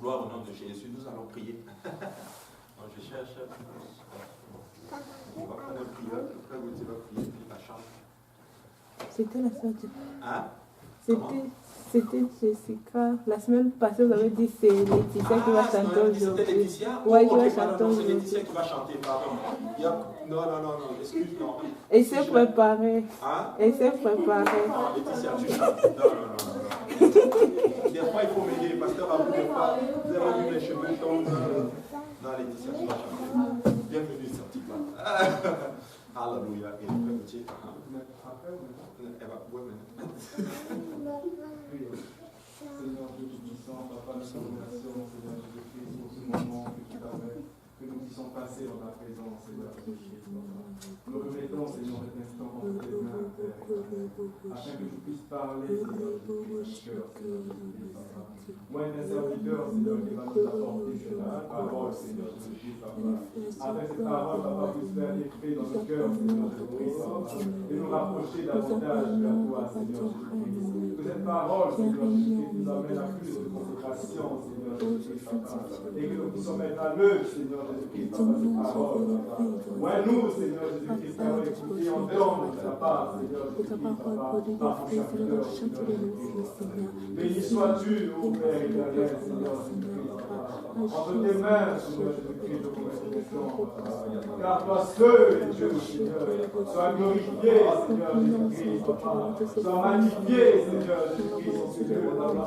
Gloire au nom de Jésus, nous allons prier. Donc, je cherche. On va prendre une prière. Le frère Gauthier va prier, puis la chante. C'était la sœur de... Hein? C'était Jessica. La semaine passée, vous avez dit c'est Laetitia qui va chanter aujourd'hui. C'était Laetitia? Oui, qui va Okay, chanter aujourd'hui. c'est Laetitia qui va chanter, pardon. Non, excuse-moi. Et s'est préparé. Hein? Et s'est préparé. Laetitia, tu chantes. Non. Des fois, il faut m'aider. Pasteur a voulu pas. Vous avez vu mes cheveux tombent. Non, Laetitia, tu vas chanter. Bienvenue sur TikTok. Alléluia. Et le frère Gauthier. Elle va pouvoir maintenant. Seigneur Dieu Tout-Puissant, Papa, nous te remercions, Seigneur Jésus-Christ, pour ce moment que tu permets, que nous puissions passer dans ta présence, Seigneur Jésus-Christ, Papa. Nous remettons, Seigneur, cet instant entre tes mains, Père, afin que tu puisses parler, Seigneur Jésus-Christ, cœur, Seigneur Jésus-Christ, Papa. Moi, un serviteur, Seigneur, qui va nous apporter, Seigneur, la parole, Seigneur Jésus-Christ, Papa. Afin que cette parole, Papa, puisse faire effet dans le cœur, Seigneur Jésus-Christ, Papa, et nous rapprocher davantage vers toi, Seigneur Jésus-Christ. Que cette parole, Seigneur Jésus-Christ, nous amène à plus de consécration, Seigneur Jésus-Christ, Papa. Et que nous puissions mettre à l'œuvre, Seigneur Jésus-Christ, Papa, cette parole, Papa. Ouais, nous, Seigneur Jésus-Christ, qui avons écouté, entendre ta part, Seigneur Jésus-Christ, Papa, par ton serviteur, Seigneur Jésus-Christ. Béni sois-tu, ô Père éternel, Seigneur Jésus-Christ, Papa. Entre tes mains, Seigneur Jésus-Christ, nous remercions, Papa. Car toi seul est Dieu, Seigneur. Sois glorifié, Seigneur Jésus-Christ, Papa. Sois magnifié, Seigneur Jésus-Christ, Seigneur, Papa.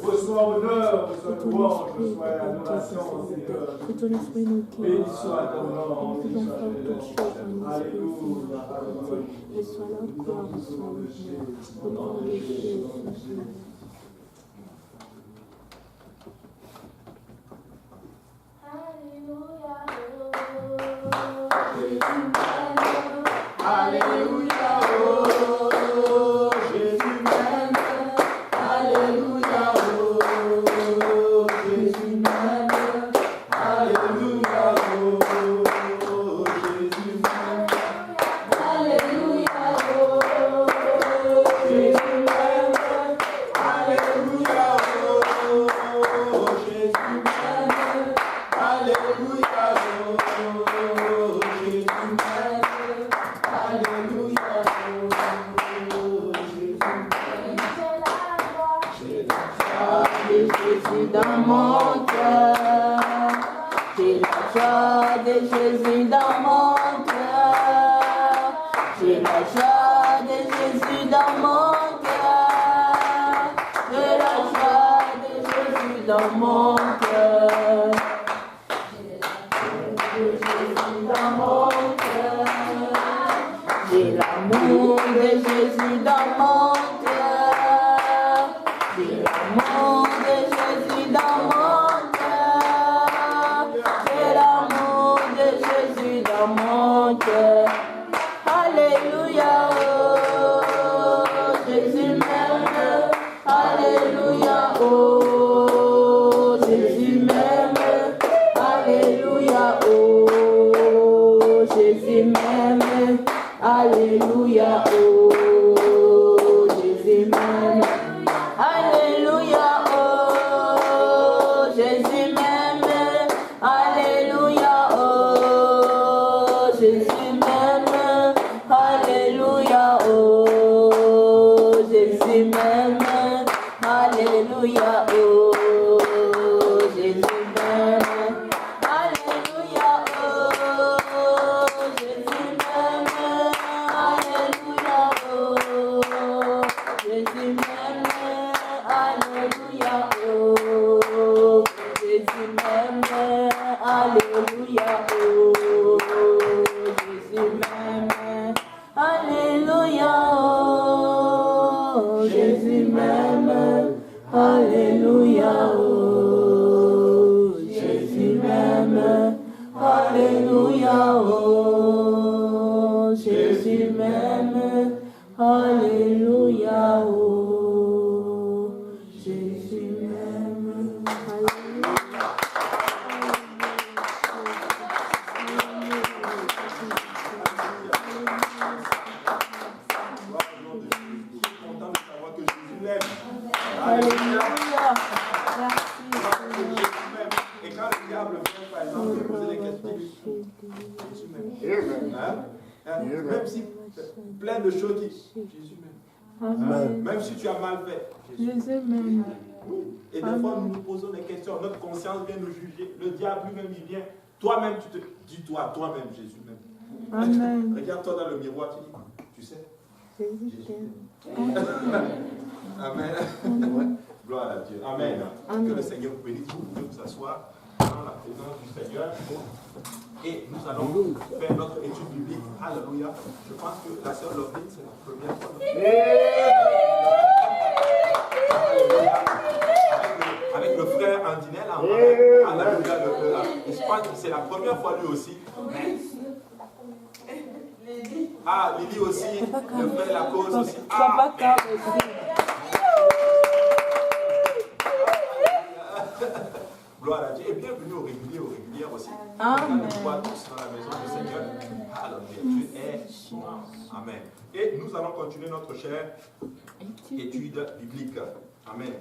Reçois honneur, reçois louange, reçois adoration, Seigneur. Béni soit ton nom, béni soit Jésus. Alléluia, alléluia. Reçois la gloire, reçois le Dieu. Au nom de Jésus. Alléluia, oh, Jésus m'aime. Alléluia, oh, Jésus m'aime. Alléluia, oh, Jésus m'aime. Alléluia, oh, Jésus m'aime. Alléluia, oh, Jésus m'aime. Alléluia, oh, Jésus m'aime. Alléluia, oh, Jésus m'aime. J'ai la joie de Jésus dans mon cœur. J'ai la joie de Jésus dans mon cœur. J'ai la joie de Jésus dans mon cœur. J'ai la joie de Jésus dans mon cœur. Dans mon cœur, j'ai l'amour de Jésus dans mon cœur, j'ai l'amour de Jésus dans mon cœur, j'ai l'amour de Jésus dans mon cœur. Alléluia, oh, Jésus m'aime. Alléluia, oh, Jésus m'aime. Alléluia, oh, Jésus m'aime. Alléluia, oh, Jésus m'aime. Alléluia, oh, Jésus m'aime. Alléluia, oh, Jésus m'aime. Alléluia, oh, Jésus m'aime. Alléluia, oh, Jésus m'aime. Alléluia, oh, Jésus m'aime. Alléluia, oh, Jésus m'aime. Alléluia, oh, Jésus m'aime. Alléluia, oh, Jésus m'aime. Alléluia, oh, Jésus m'aime. Alléluia, oh, Jésus m'aime. Alléluia, oh, Jésus m'aime. Alléluia, oh, Jésus m'aime. Content de savoir que Jésus l'aime. Alléluia. Merci. quand le diable vient, par exemple, te poser des questions, Jésus m'aime. Hein? Même si plein de choses qui. Jésus m'aime. Même si tu as mal fait. Jésus m'aime. Et des fois, nous nous posons des questions. Notre conscience vient nous juger. Le diable lui-même, il vient. Toi-même, tu te dis toi-même, Jésus m'aime. Amen. Regarde-toi dans le miroir, tu sais. Jésus t'aime. Amen. Gloire à Dieu. Amen. Que le Seigneur vous bénisse. Vous pouvez vous asseoir dans la présence du Seigneur. Et nous allons faire notre étude biblique. Alléluia. Je pense que la sœur Lovine, c'est la première fois. Avec le frère Andinel. Alléluia. Je pense que c'est la première fois lui aussi. Ah, Lily aussi. Le frère La Cause aussi. Papa Cab aussi. Gloire à Dieu et bienvenue aux régulières aussi. Amen. Nous sommes tous dans la maison du Seigneur. Alléluia. Dieu est souverain. Amen. Et nous allons continuer notre chère étude biblique. Amen.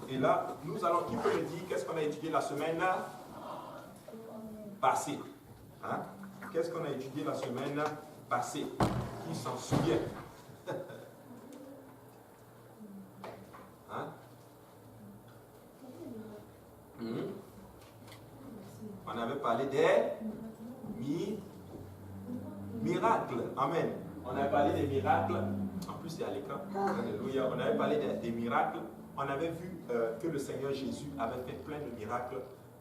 Et là, nous allons, qui peut me dire qu'est-ce qu'on a étudié la semaine passée? Hein? Qu'est-ce qu'on a étudié la semaine passée? Qui s'en souvient? Hein? On avait parlé des miracles. Amen. On avait parlé des miracles. En plus, c'est à l'écran. Alléluia. On avait parlé des miracles. On avait vu que le Seigneur Jésus avait fait plein de miracles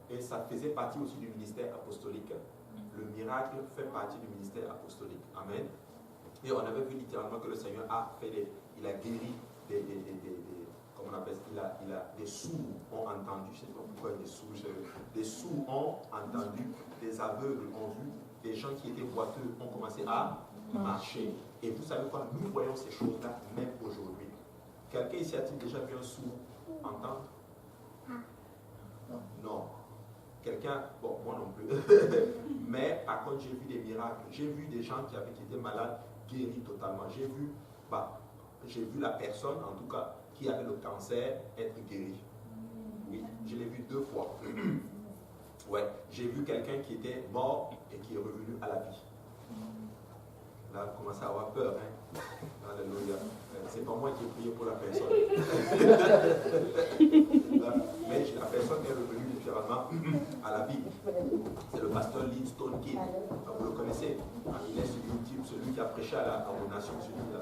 et ça faisait partie aussi du ministère apostolique. Le miracle fait partie du ministère apostolique. Amen. Et on avait vu littéralement que le Seigneur a fait il a guéri comment on appelle ça, il a des sourds ont entendu, je ne sais pas pourquoi des sourds ont entendu, des aveugles ont vu, des gens qui étaient boiteux ont commencé à marcher. Et vous savez quoi, nous voyons ces choses-là même aujourd'hui. Quelqu'un ici a-t-il déjà vu un sourd entendre? Non. Quelqu'un, bon, moi non plus. Mais par contre, j'ai vu des miracles. J'ai vu des gens qui étaient malades guéris totalement. J'ai vu la personne, en tout cas, qui avait le cancer être guéri. Oui, je l'ai vu 2 fois. Ouais, j'ai vu quelqu'un qui était mort et qui est revenu à la vie. Là, vous commencez à avoir peur, hein? Alléluia. C'est pas moi qui ai prié pour la personne. Mais la personne est revenue littéralement à la vie. C'est le pasteur Lee Stonkin. Vous le connaissez. Il est sur YouTube, celui qui a prêché aux nations unies.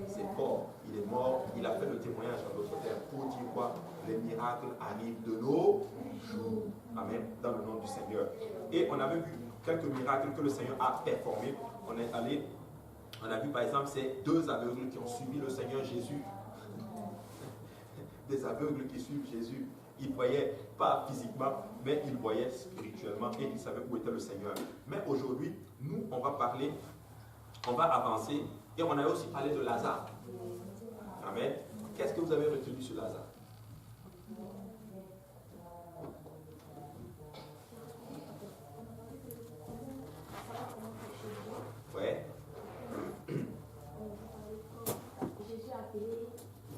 C'est fort. Il est mort. Il a fait le témoignage en d'autres termes pour dire quoi? Les miracles arrivent de nos jours. Amen. Dans le nom du Seigneur. Et on avait vu quelques miracles que le Seigneur a performés. On a vu par exemple ces 2 aveugles qui ont suivi le Seigneur Jésus. Des aveugles qui suivent Jésus. Ils ne voyaient pas physiquement, mais ils voyaient spirituellement et ils savaient où était le Seigneur. Mais aujourd'hui, nous, on va avancer et on a aussi parlé de Lazare. Amen. Qu'est-ce que vous avez retenu sur Lazare? Ouais. Jésus a appelé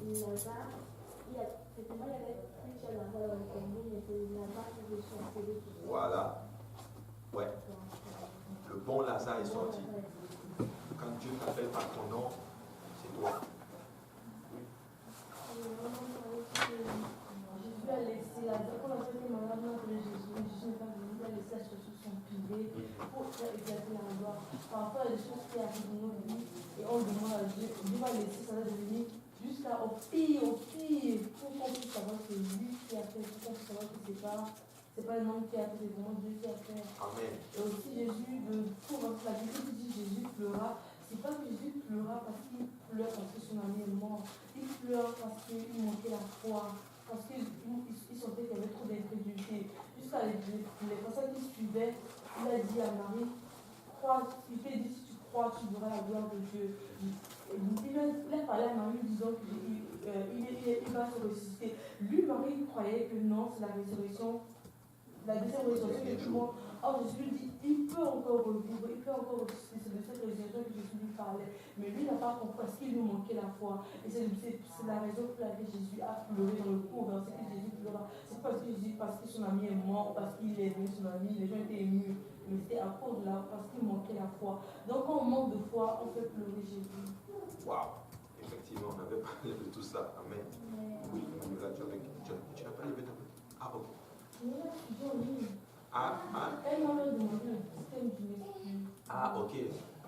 Lazare. Il y avait plusieurs Lazare dans le tombeau, mais c'est Lazare que Jésus a appelé. Voilà. Ouais. Le bon Lazare est sorti. Quand Dieu t'appelle par ton nom, c'est toi. Jésus a laissé Lazare. Quand Lazare était malade, on a appelé Jésus. Jésus n'est pas venu. Il a laissé la situation s'empirer pour faire éclater la gloire. Parfois, il y a des choses qui arrivent dans nos vies et on demande à Dieu. Dieu va laisser ça devenir jusqu'au pire, pour qu'on puisse savoir que c'est lui qui a fait, pour qu'on puisse savoir que c'est pas un homme qui a fait, c'est vraiment Dieu qui a fait. Amen. Et aussi Jésus, pour la Bible qui dit Jésus pleura, c'est pas que Jésus pleura parce qu'il pleure parce que son ami est mort. Il pleure parce qu'il manquait la foi, parce qu'il sentait qu'il y avait trop d'incrédulité. Jusqu'à les personnes qui suivaient, il a dit à Marie, il fait dit si tu crois, tu verras la gloire de Dieu. Il a parlé à Marie disant qu'il va se ressusciter. Lui, Marie, croyait que non, c'est la résurrection la deuxième résurrection est plus loin. Or, Jésus lui dit, il peut encore revivre, il peut encore ressusciter. C'est de cette résurrection que Jésus lui parlait. Mais lui n'a pas compris parce qu'il lui manquait la foi. Et c'est la raison pour laquelle Jésus a pleuré dans le cours verset que Jésus pleura. C'est parce que son ami est mort, parce qu'il est venu son ami, les gens étaient émus. Mais c'était à cause de là, parce qu'il manquait la foi. Donc quand on manque de foi, on fait pleurer Jésus. Waouh! Effectivement, on avait parlé de tout ça. Amen. Oui, mais là, tu n'as pas levé ta main. Ah, ok. Elle m'a demandé le système du message. Ah, ok.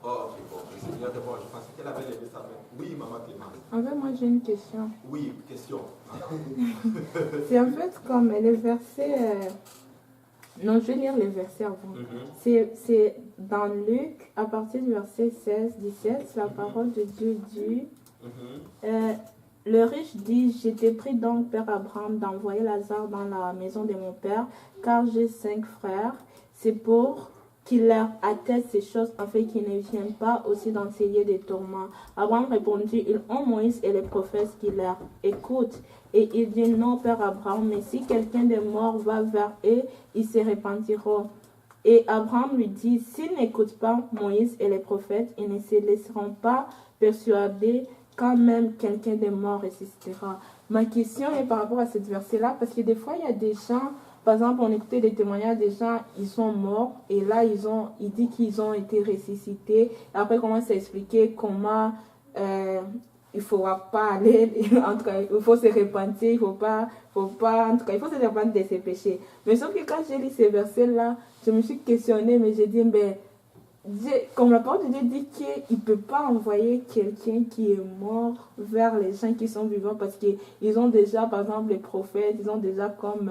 Oh, ok, bon. Le Seigneur est bon. Je pensais qu'elle avait levé sa main. Oui, maman Clémence. En fait, moi j'ai une question. Oui, question. C'est en fait comme les versets. Non, je vais lire les versets avant. C'est dans Luc, à partir du verset 16-17, la parole de Dieu dit le riche dit, j'étais pris donc, Père Abraham, d'envoyer Lazare dans la maison de mon père, car j'ai 5 frères. C'est pour qu'il leur atteste ces choses, afin qu'ils ne viennent pas aussi d'enseigner des tourments. Abraham répondit, ils ont Moïse et les prophètes qui leur écoutent. Et il dit, non, Père Abraham, mais si quelqu'un des morts va vers eux, ils se repentiront. Et Abraham lui dit, s'ils n'écoutent pas Moïse et les prophètes, ils ne se laisseront pas persuader quand même quelqu'un des morts ressuscitera. Ma question est par rapport à cette verset-là, parce que des fois, il y a des gens, par exemple, on écoutait des témoignages des gens, ils sont morts, et là, il dit qu'ils ont été ressuscités. Et après, il commence à expliquer comment il ne faudra pas aller, en tout cas, il faut se repentir, il faut pas, en tout cas, il faut se repentir de ses péchés. Mais sauf que quand j'ai lu ces versets-là, je me suis questionnée, mais j'ai dit, ben, comme la parole de Dieu dit qu'il ne peut pas envoyer quelqu'un qui est mort vers les gens qui sont vivants parce qu'ils ont déjà, par exemple, les prophètes, ils ont déjà comme,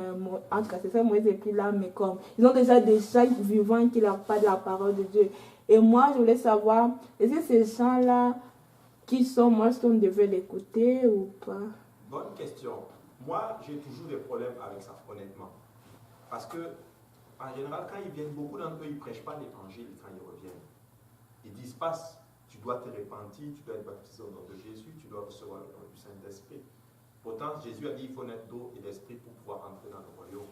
en tout cas, c'est ça, Moïse n'est plus là, mais comme, ils ont déjà des gens vivants qui leur parlent de la parole de Dieu. Et moi, je voulais savoir, est-ce que ces gens-là qui sont morts, est-ce qu'on devait l'écouter ou pas? Bonne question. Moi, j'ai toujours des problèmes avec ça, honnêtement. Parce que, en général, quand ils viennent, beaucoup d'entre eux, ils ne prêchent pas l'évangile quand ils reviennent. Ils disent pas, tu dois te repentir, tu dois être baptisé au nom de Jésus, tu dois recevoir le nom du Saint-Esprit. Pourtant, Jésus a dit qu'il faut naître d'eau et d'esprit pour pouvoir entrer dans le royaume.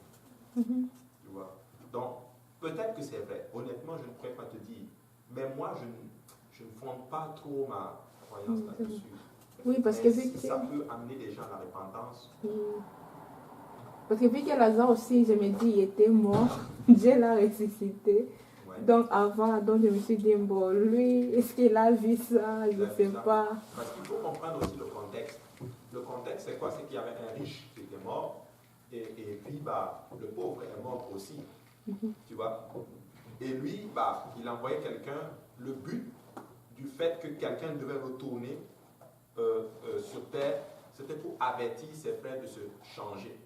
Tu vois? Donc, peut-être que c'est vrai. Honnêtement, je ne pourrais pas te dire. Mais moi, je ne fonde pas trop ma croyance là-dessus. Oui, parce que si ça peut amener les gens à la repentance. Parce que vu que Lazare aussi, je me dis, il était mort, Dieu l'a ressuscité. Ouais. Donc avant, donc je me suis dit, bon, lui, est-ce qu'il a vu ça? Je ne sais pas. Parce qu'il faut comprendre aussi le contexte. Le contexte, c'est quoi? C'est qu'il y avait un riche qui était mort, et puis le pauvre est mort aussi. Tu vois? Et lui, il envoyait quelqu'un, le but du fait que quelqu'un devait retourner sur terre, c'était pour avertir ses frères de se changer.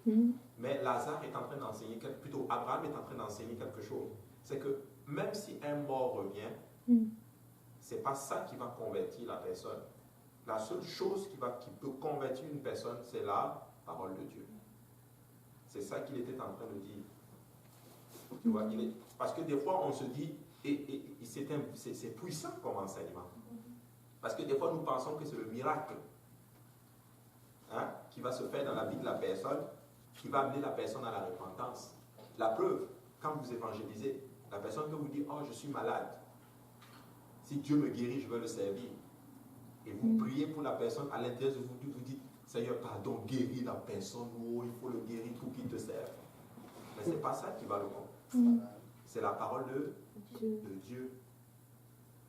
Mais Lazare est en train d'enseigner, plutôt Abraham est en train d'enseigner quelque chose. C'est que même si un mort revient, ce n'est pas ça qui va convertir la personne. La seule chose qui peut convertir une personne, c'est la parole de Dieu. C'est ça qu'il était en train de dire. Tu vois, parce que des fois, on se dit, c'est puissant comme enseignement. Parce que des fois, nous pensons que c'est le miracle qui va se faire dans la vie de la personne, qui va amener la personne à la repentance. La preuve, quand vous évangélisez, la personne peut vous dire, oh, je suis malade. Si Dieu me guérit, je veux le servir. Et vous priez pour la personne, à l'intérieur de vous, vous dites, Seigneur, pardon, guéris la personne, oh, il faut le guérir pour qu'il te serve. Mais ce n'est pas ça qui va le compte. C'est la parole de Dieu.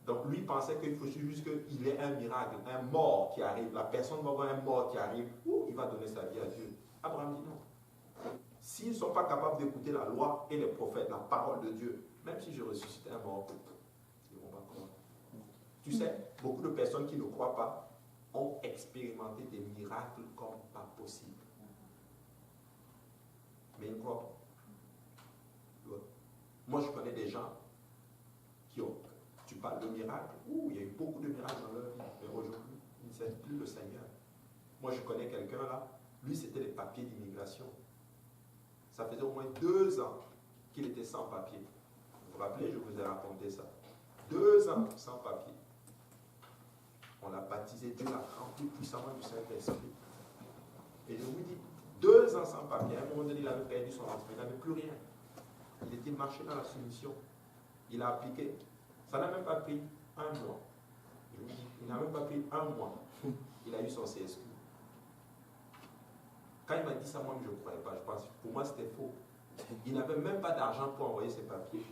Donc lui pensait qu'il faut juste qu'il ait un miracle, un mort qui arrive. La personne va voir un mort qui arrive, il va donner sa vie à Dieu. Abraham dit non. S'ils ne sont pas capables d'écouter la loi et les prophètes, la parole de Dieu, même si je ressuscite un mort, ils ne vont pas croire. Tu sais, beaucoup de personnes qui ne croient pas ont expérimenté des miracles comme pas possible. Mais ils ne croient pas. Moi, je connais des gens qui ont... Tu parles de miracles. Il y a eu beaucoup de miracles dans leur vie. Mais aujourd'hui, ils ne servent plus le Seigneur. Moi, je connais quelqu'un là. Lui, c'était les papiers d'immigration. Ça faisait au moins 2 ans qu'il était sans papier. Vous vous rappelez, je vous ai raconté ça. 2 ans sans papier. On l'a baptisé, Dieu l'a rempli puissamment du Saint-Esprit. Et je vous dis, 2 ans sans papier. À un moment donné, il avait perdu son emploi. Il n'avait plus rien. Il était marché dans la soumission. Il a appliqué. Ça n'a même pas pris un mois. Il n'a même pas pris un mois. Il a eu son CSQ. Quand il m'a dit ça, moi, je ne croyais pas. Je pense, pour moi, c'était faux. Il n'avait même pas d'argent pour envoyer ses papiers.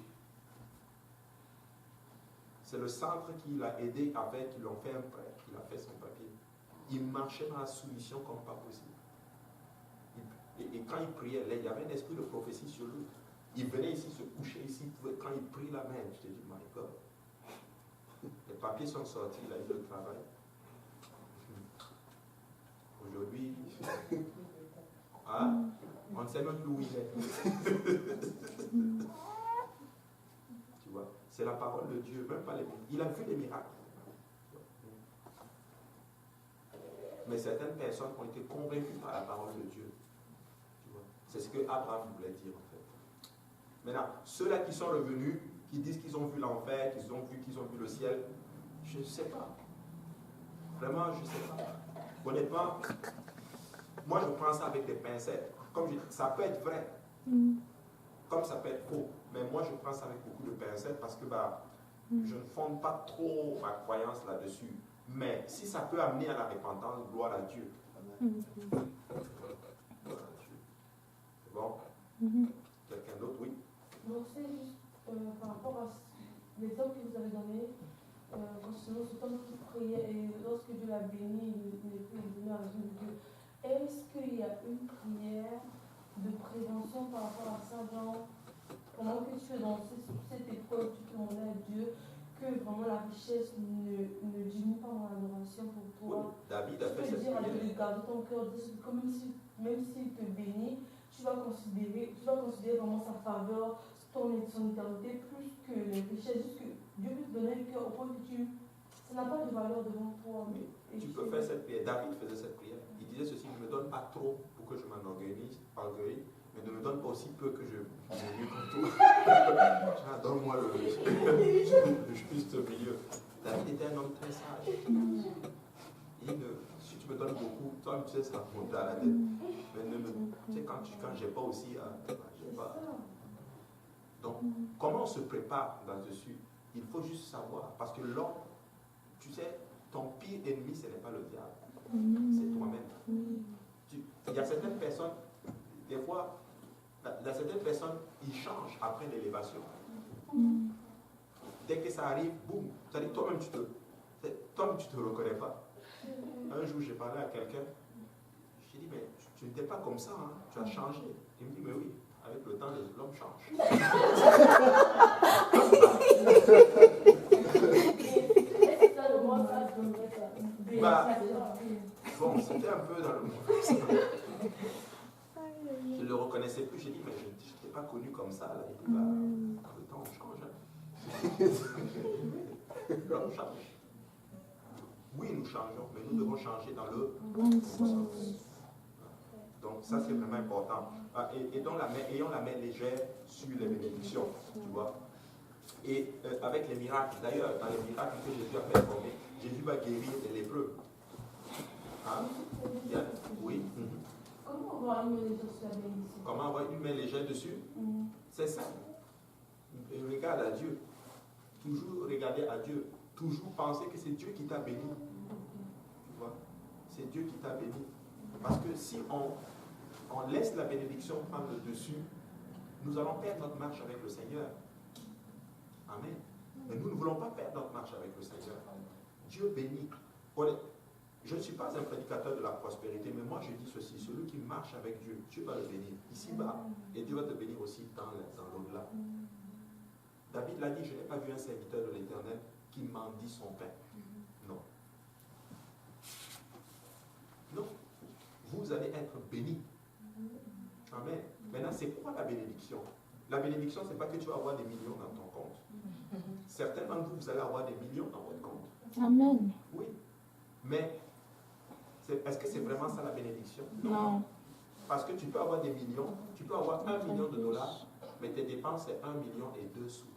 C'est le centre qui l'a aidé avec, qui l'ont fait un prêt, qui a fait son papier. Il marchait dans la soumission comme pas possible. Et quand il priait, là, il y avait un esprit de prophétie sur lui. Il venait ici se coucher ici, quand il prie la main, je te dis, my God. Les papiers sont sortis, il a eu le travail. Aujourd'hui, hein, on ne sait même plus où il est. Tu vois, c'est la parole de Dieu, même pas les miracles. Il a vu les miracles. Mais certaines personnes ont été convaincues par la parole de Dieu. C'est ce que Abraham voulait dire en fait. Maintenant, ceux-là qui sont revenus, qui disent qu'ils ont vu l'enfer, qu'ils ont vu le ciel, je ne sais pas. Vraiment, je ne sais pas. Honnêtement, moi je prends ça avec des pincettes. Ça peut être vrai, comme ça peut être faux. Mais moi je prends ça avec beaucoup de pincettes parce que je ne fonde pas trop ma croyance là-dessus. Mais si ça peut amener à la repentance, gloire à Dieu. Bon. Quelqu'un d'autre, oui. Donc c'est juste par rapport à l'exemple que vous avez donné, concernant ce homme qui priait et lorsque Dieu l'a béni, il est venu à la vie de Dieu. Est-ce qu'il y a une prière de prévention par rapport à ça, genre, pendant que tu es dans cette épreuve, tu demandais à Dieu que vraiment la richesse ne diminue pas dans l'adoration pour toi. Oui, David a fait cette prière. Tu peux dire à Dieu prière. de garder ton cœur, même s'il te bénit, tu vas considérer vraiment sa faveur, son éternité plus que les richesses. Juste que Dieu peut te donner un cœur au point que ça n'a pas de valeur devant toi. Tu peux faire cette prière. David faisait cette prière. Il disait ceci, ne me donne pas trop pour que je m'enorgueillisse, mais ne me donne pas aussi peu que je me comme toi. Donne-moi le juste milieu. David était un homme très sage. Si tu me donnes beaucoup, toi tu sais, ça va monter à la tête. Mais tu sais, quand j'ai pas aussi, j'ai pas. Donc, comment on se prépare là-dessus? Il faut juste savoir. Parce que l'homme, tu sais, ton pire ennemi, ce n'est pas le diable. C'est toi-même. Il y a certaines personnes, des fois, il y a certaines personnes, ils changent après l'élévation. Dès que ça arrive, boum. C'est-à-dire, toi-même, tu te reconnais pas. Un jour, j'ai parlé à quelqu'un. J'ai dit, mais tu n'étais pas comme ça, hein? Tu as changé. Il me dit, mais oui, avec le temps, l'homme change. Bon, c'était un peu dans le monde. Je ne le reconnaissais plus. J'ai dit, mais je ne t'ai pas connu comme ça. Là. Il dit, dans le temps, on change. Hein. L'homme change. Oui, nous changeons, mais nous devons changer dans le bon sens. Donc, ça, c'est vraiment important. Ayons la main légère sur les bénédictions, tu vois. Et avec les miracles, d'ailleurs, dans les miracles que Jésus a performés, Jésus va guérir les lépreux. Hein? Oui. Comment avoir une main légère sur la bénédiction? Comment avoir une main légère dessus? C'est simple. Regarde à Dieu. Toujours regarder à Dieu. Toujours penser que c'est Dieu qui t'a béni. Tu vois? C'est Dieu qui t'a béni. Parce que si on laisse la bénédiction prendre le dessus, nous allons perdre notre marche avec le Seigneur. Amen. Mais nous ne voulons pas perdre notre marche avec le Seigneur. Dieu bénit. Je ne suis pas un prédicateur de la prospérité, mais moi je dis ceci, celui qui marche avec Dieu, Dieu va le bénir ici-bas, et Dieu va te bénir aussi dans l'au-delà. David l'a dit, je n'ai pas vu un serviteur de l'Éternel qui mendie son pain. Non. Non. Vous allez être bénis. Amen. Maintenant, c'est quoi la bénédiction? La bénédiction, ce n'est pas que tu vas avoir des millions dans ton compte. Certains d'entre vous, vous allez avoir des millions dans votre compte. Amen. Oui. Mais, est-ce que c'est vraiment ça la bénédiction? Non. Parce que tu peux avoir des millions, tu peux avoir 1 million de dollars, mais tes dépenses, c'est 1 million et 2 sous.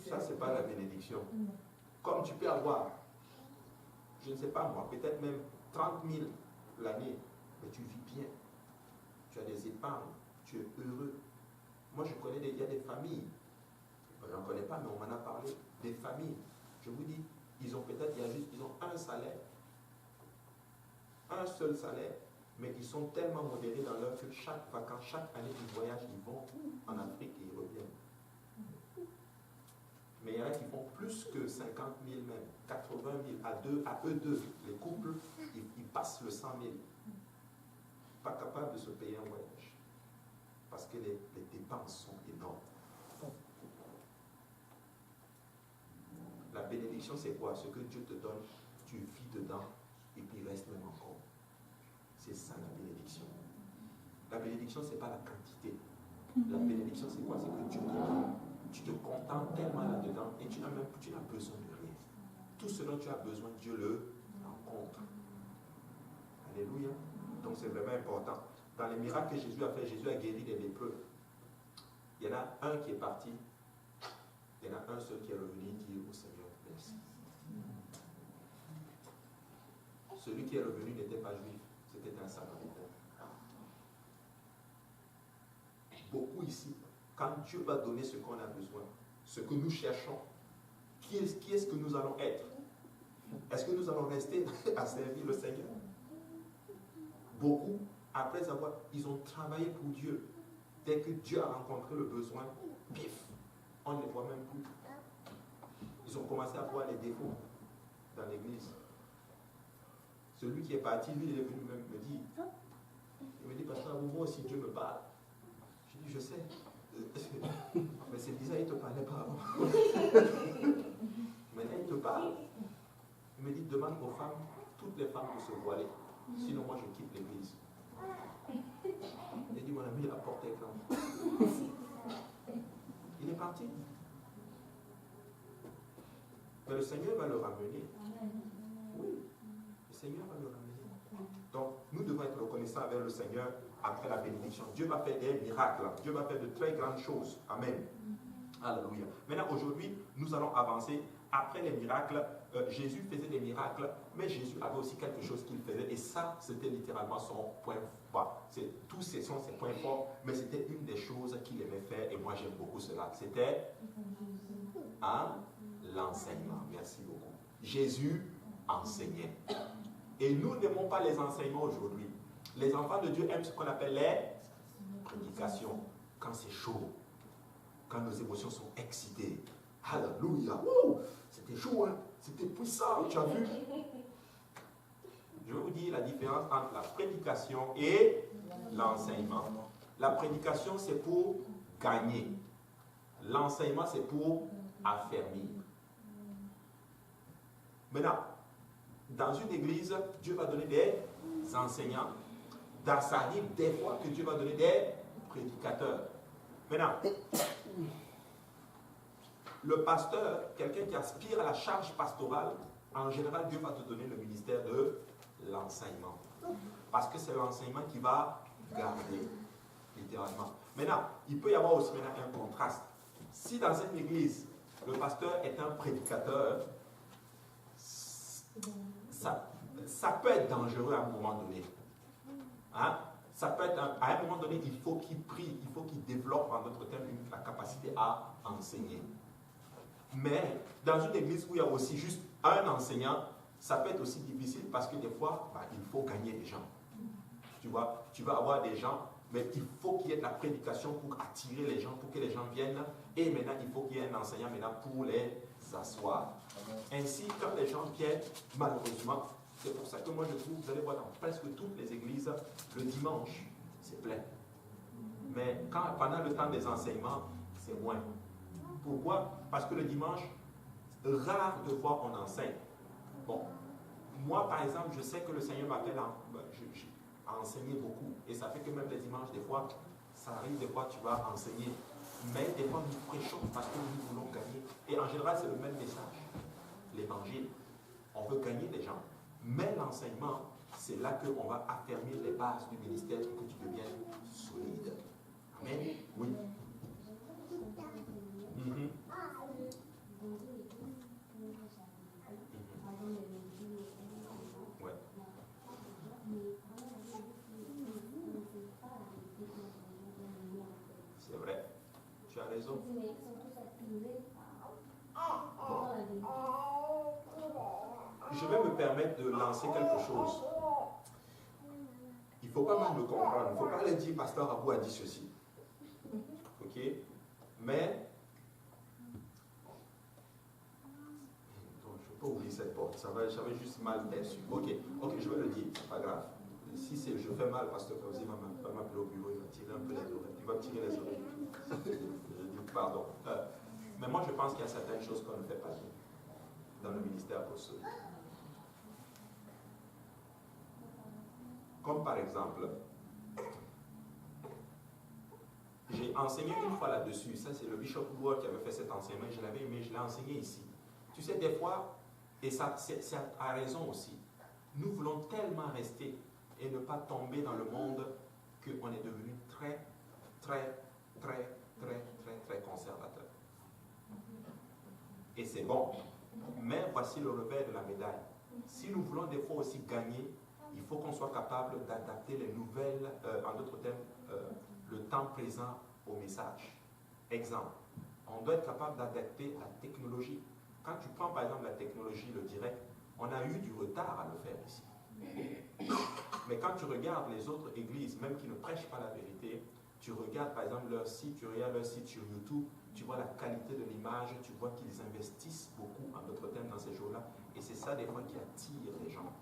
Ça, c'est pas la bénédiction. Comme tu peux avoir, je ne sais pas moi, peut-être même 30 000 l'année, mais tu vis bien. tu as des épargnes, tu es heureux. Moi, je connais il y a des familles, je n'en connais pas, mais on m'en a parlé, des familles. Je vous dis, ils ont peut-être, ils ont un salaire, un seul salaire, mais ils sont tellement modérés dans leur que chaque vacances, chaque année qu'ils voyagent, ils vont en Afrique et ils reviennent. Mais il y en a qui font plus que 50 000 même, 80 000, à eux deux, les couples, ils passent le 100 000. Pas capables de se payer un voyage. Parce que les dépenses sont énormes. La bénédiction, c'est quoi? Ce que Dieu te donne, tu vis dedans et puis il reste même encore. C'est ça la bénédiction. La bénédiction, ce n'est pas la quantité. La bénédiction, c'est quoi? C'est que Dieu te donne. Tu te contentes tellement là-dedans et tu n'as besoin de rien. Tout ce dont tu as besoin, Dieu le rencontre. Alléluia. Donc c'est vraiment important. Dans les miracles que Jésus a fait, Jésus a guéri des lépreux. Il y en a un qui est parti. Il y en a un seul qui est revenu dire au Seigneur, merci. Celui qui est revenu n'était pas juif, c'était un samaritain. Beaucoup ici, quand Dieu va donner ce qu'on a besoin, ce que nous cherchons, qui est-ce que nous allons être? Est-ce que nous allons rester à servir le Seigneur? Beaucoup, après avoir, ils ont travaillé pour Dieu. Dès que Dieu a rencontré le besoin, pif, on ne les voit même plus. Ils ont commencé à voir les défauts dans l'église. Celui qui est parti, lui, il est venu me dire, il me dit, pasteur, moi aussi Dieu me parle. Je dis, je sais. Mais c'est bizarre, il ne te parlait pas avant. Maintenant, il te parle. Il me dit, demande aux femmes, toutes les femmes de se voiler. Sinon, moi, je quitte l'église. Il dit, mon ami, la porte est grande. Il est parti. Mais le Seigneur va le ramener. Oui, le Seigneur va le ramener. Donc, nous devons être reconnaissants avec le Seigneur après la bénédiction. Dieu va faire des miracles. Dieu va faire de très grandes choses. Amen. Alléluia. Maintenant, aujourd'hui, nous allons avancer. Après les miracles, Jésus faisait des miracles, mais Jésus avait aussi quelque chose qu'il faisait. Et ça, c'était littéralement son point fort. Tous ces sont ses points forts, mais c'était une des choses qu'il aimait faire. Et moi, j'aime beaucoup cela. C'était l'enseignement. Merci beaucoup. Jésus enseignait. Et nous n'aimons pas les enseignements aujourd'hui. Les enfants de Dieu aiment ce qu'on appelle les prédications. Quand c'est chaud, quand nos émotions sont excitées. Alléluia. C'était chaud, hein? C'était puissant, tu as vu? Je vais vous dire la différence entre la prédication et l'enseignement. La prédication, c'est pour gagner. L'enseignement, c'est pour affermir. Maintenant, dans une église, Dieu va donner des enseignants. Ça arrive des fois que Dieu va donner des prédicateurs. Maintenant, le pasteur, quelqu'un qui aspire à la charge pastorale, en général, Dieu va te donner le ministère de l'enseignement. Parce que c'est l'enseignement qui va garder, littéralement. Maintenant, il peut y avoir aussi maintenant un contraste. Si dans une église, le pasteur est un prédicateur, ça peut être dangereux à un moment donné. Hein? Ça peut être à un moment donné, il faut qu'il prie, il faut qu'il développe en d'autres termes la capacité à enseigner. Mais dans une église où il y a aussi juste un enseignant, ça peut être aussi difficile parce que des fois, il faut gagner les gens. Tu vois, tu vas avoir des gens, mais il faut qu'il y ait de la prédication pour attirer les gens, pour que les gens viennent. Et maintenant, il faut qu'il y ait un enseignant maintenant pour les asseoir. Ainsi, quand les gens viennent, malheureusement, c'est pour ça que moi je trouve, vous allez voir dans presque toutes les églises, le dimanche, c'est plein. Mais pendant le temps des enseignements, c'est moins. Pourquoi? Parce que le dimanche, rare de fois on enseigne. Bon, moi par exemple, je sais que le Seigneur m'appelle à enseigner beaucoup. Et ça fait que même les dimanches, des fois, ça arrive des fois tu vas enseigner. Mais des fois nous prêchons parce que nous voulons gagner. Et en général, c'est le même message. L'évangile. On veut gagner les gens. Mais l'enseignement, c'est là qu'on va affermir les bases du ministère pour que tu deviennes solide. Amen. Oui. Ouais. permettre de lancer quelque chose. Il ne faut pas mal me comprendre. Il ne faut pas aller dire, Pasteur Abou a dit ceci. Ok? Mais, donc, je ne vais pas oublier cette porte. Ça va juste mal perçu. Ok, je vais le dire. C'est pas grave. Si je fais mal, Pasteur Fauzi va m'appeler au bureau. Il va tirer un peu les oreilles. Il va me tirer les oreilles. Je dis pardon. Mais moi, je pense qu'il y a certaines choses qu'on ne fait pas bien dans le ministère apostolique. Comme par exemple, j'ai enseigné une fois là-dessus. Ça, c'est le Bishop Ward qui avait fait cet enseignement. Je l'avais aimé, je l'ai enseigné ici. Tu sais, des fois, et ça, c'est à raison aussi, nous voulons tellement rester et ne pas tomber dans le monde qu'on est devenu très, très, très, très, très, très conservateur. Et c'est bon. Mais voici le revers de la médaille. Si nous voulons des fois aussi gagner, il faut qu'on soit capable d'adapter les nouvelles, en d'autres termes, le temps présent au message. Exemple, on doit être capable d'adapter la technologie. Quand tu prends par exemple la technologie, le direct, on a eu du retard à le faire ici. Mais quand tu regardes les autres églises, même qui ne prêchent pas la vérité, tu regardes par exemple leur site, tu regardes leur site sur YouTube, tu vois la qualité de l'image, tu vois qu'ils investissent beaucoup, en d'autres termes, dans ces jours-là. Et c'est ça des fois qui attire les gens.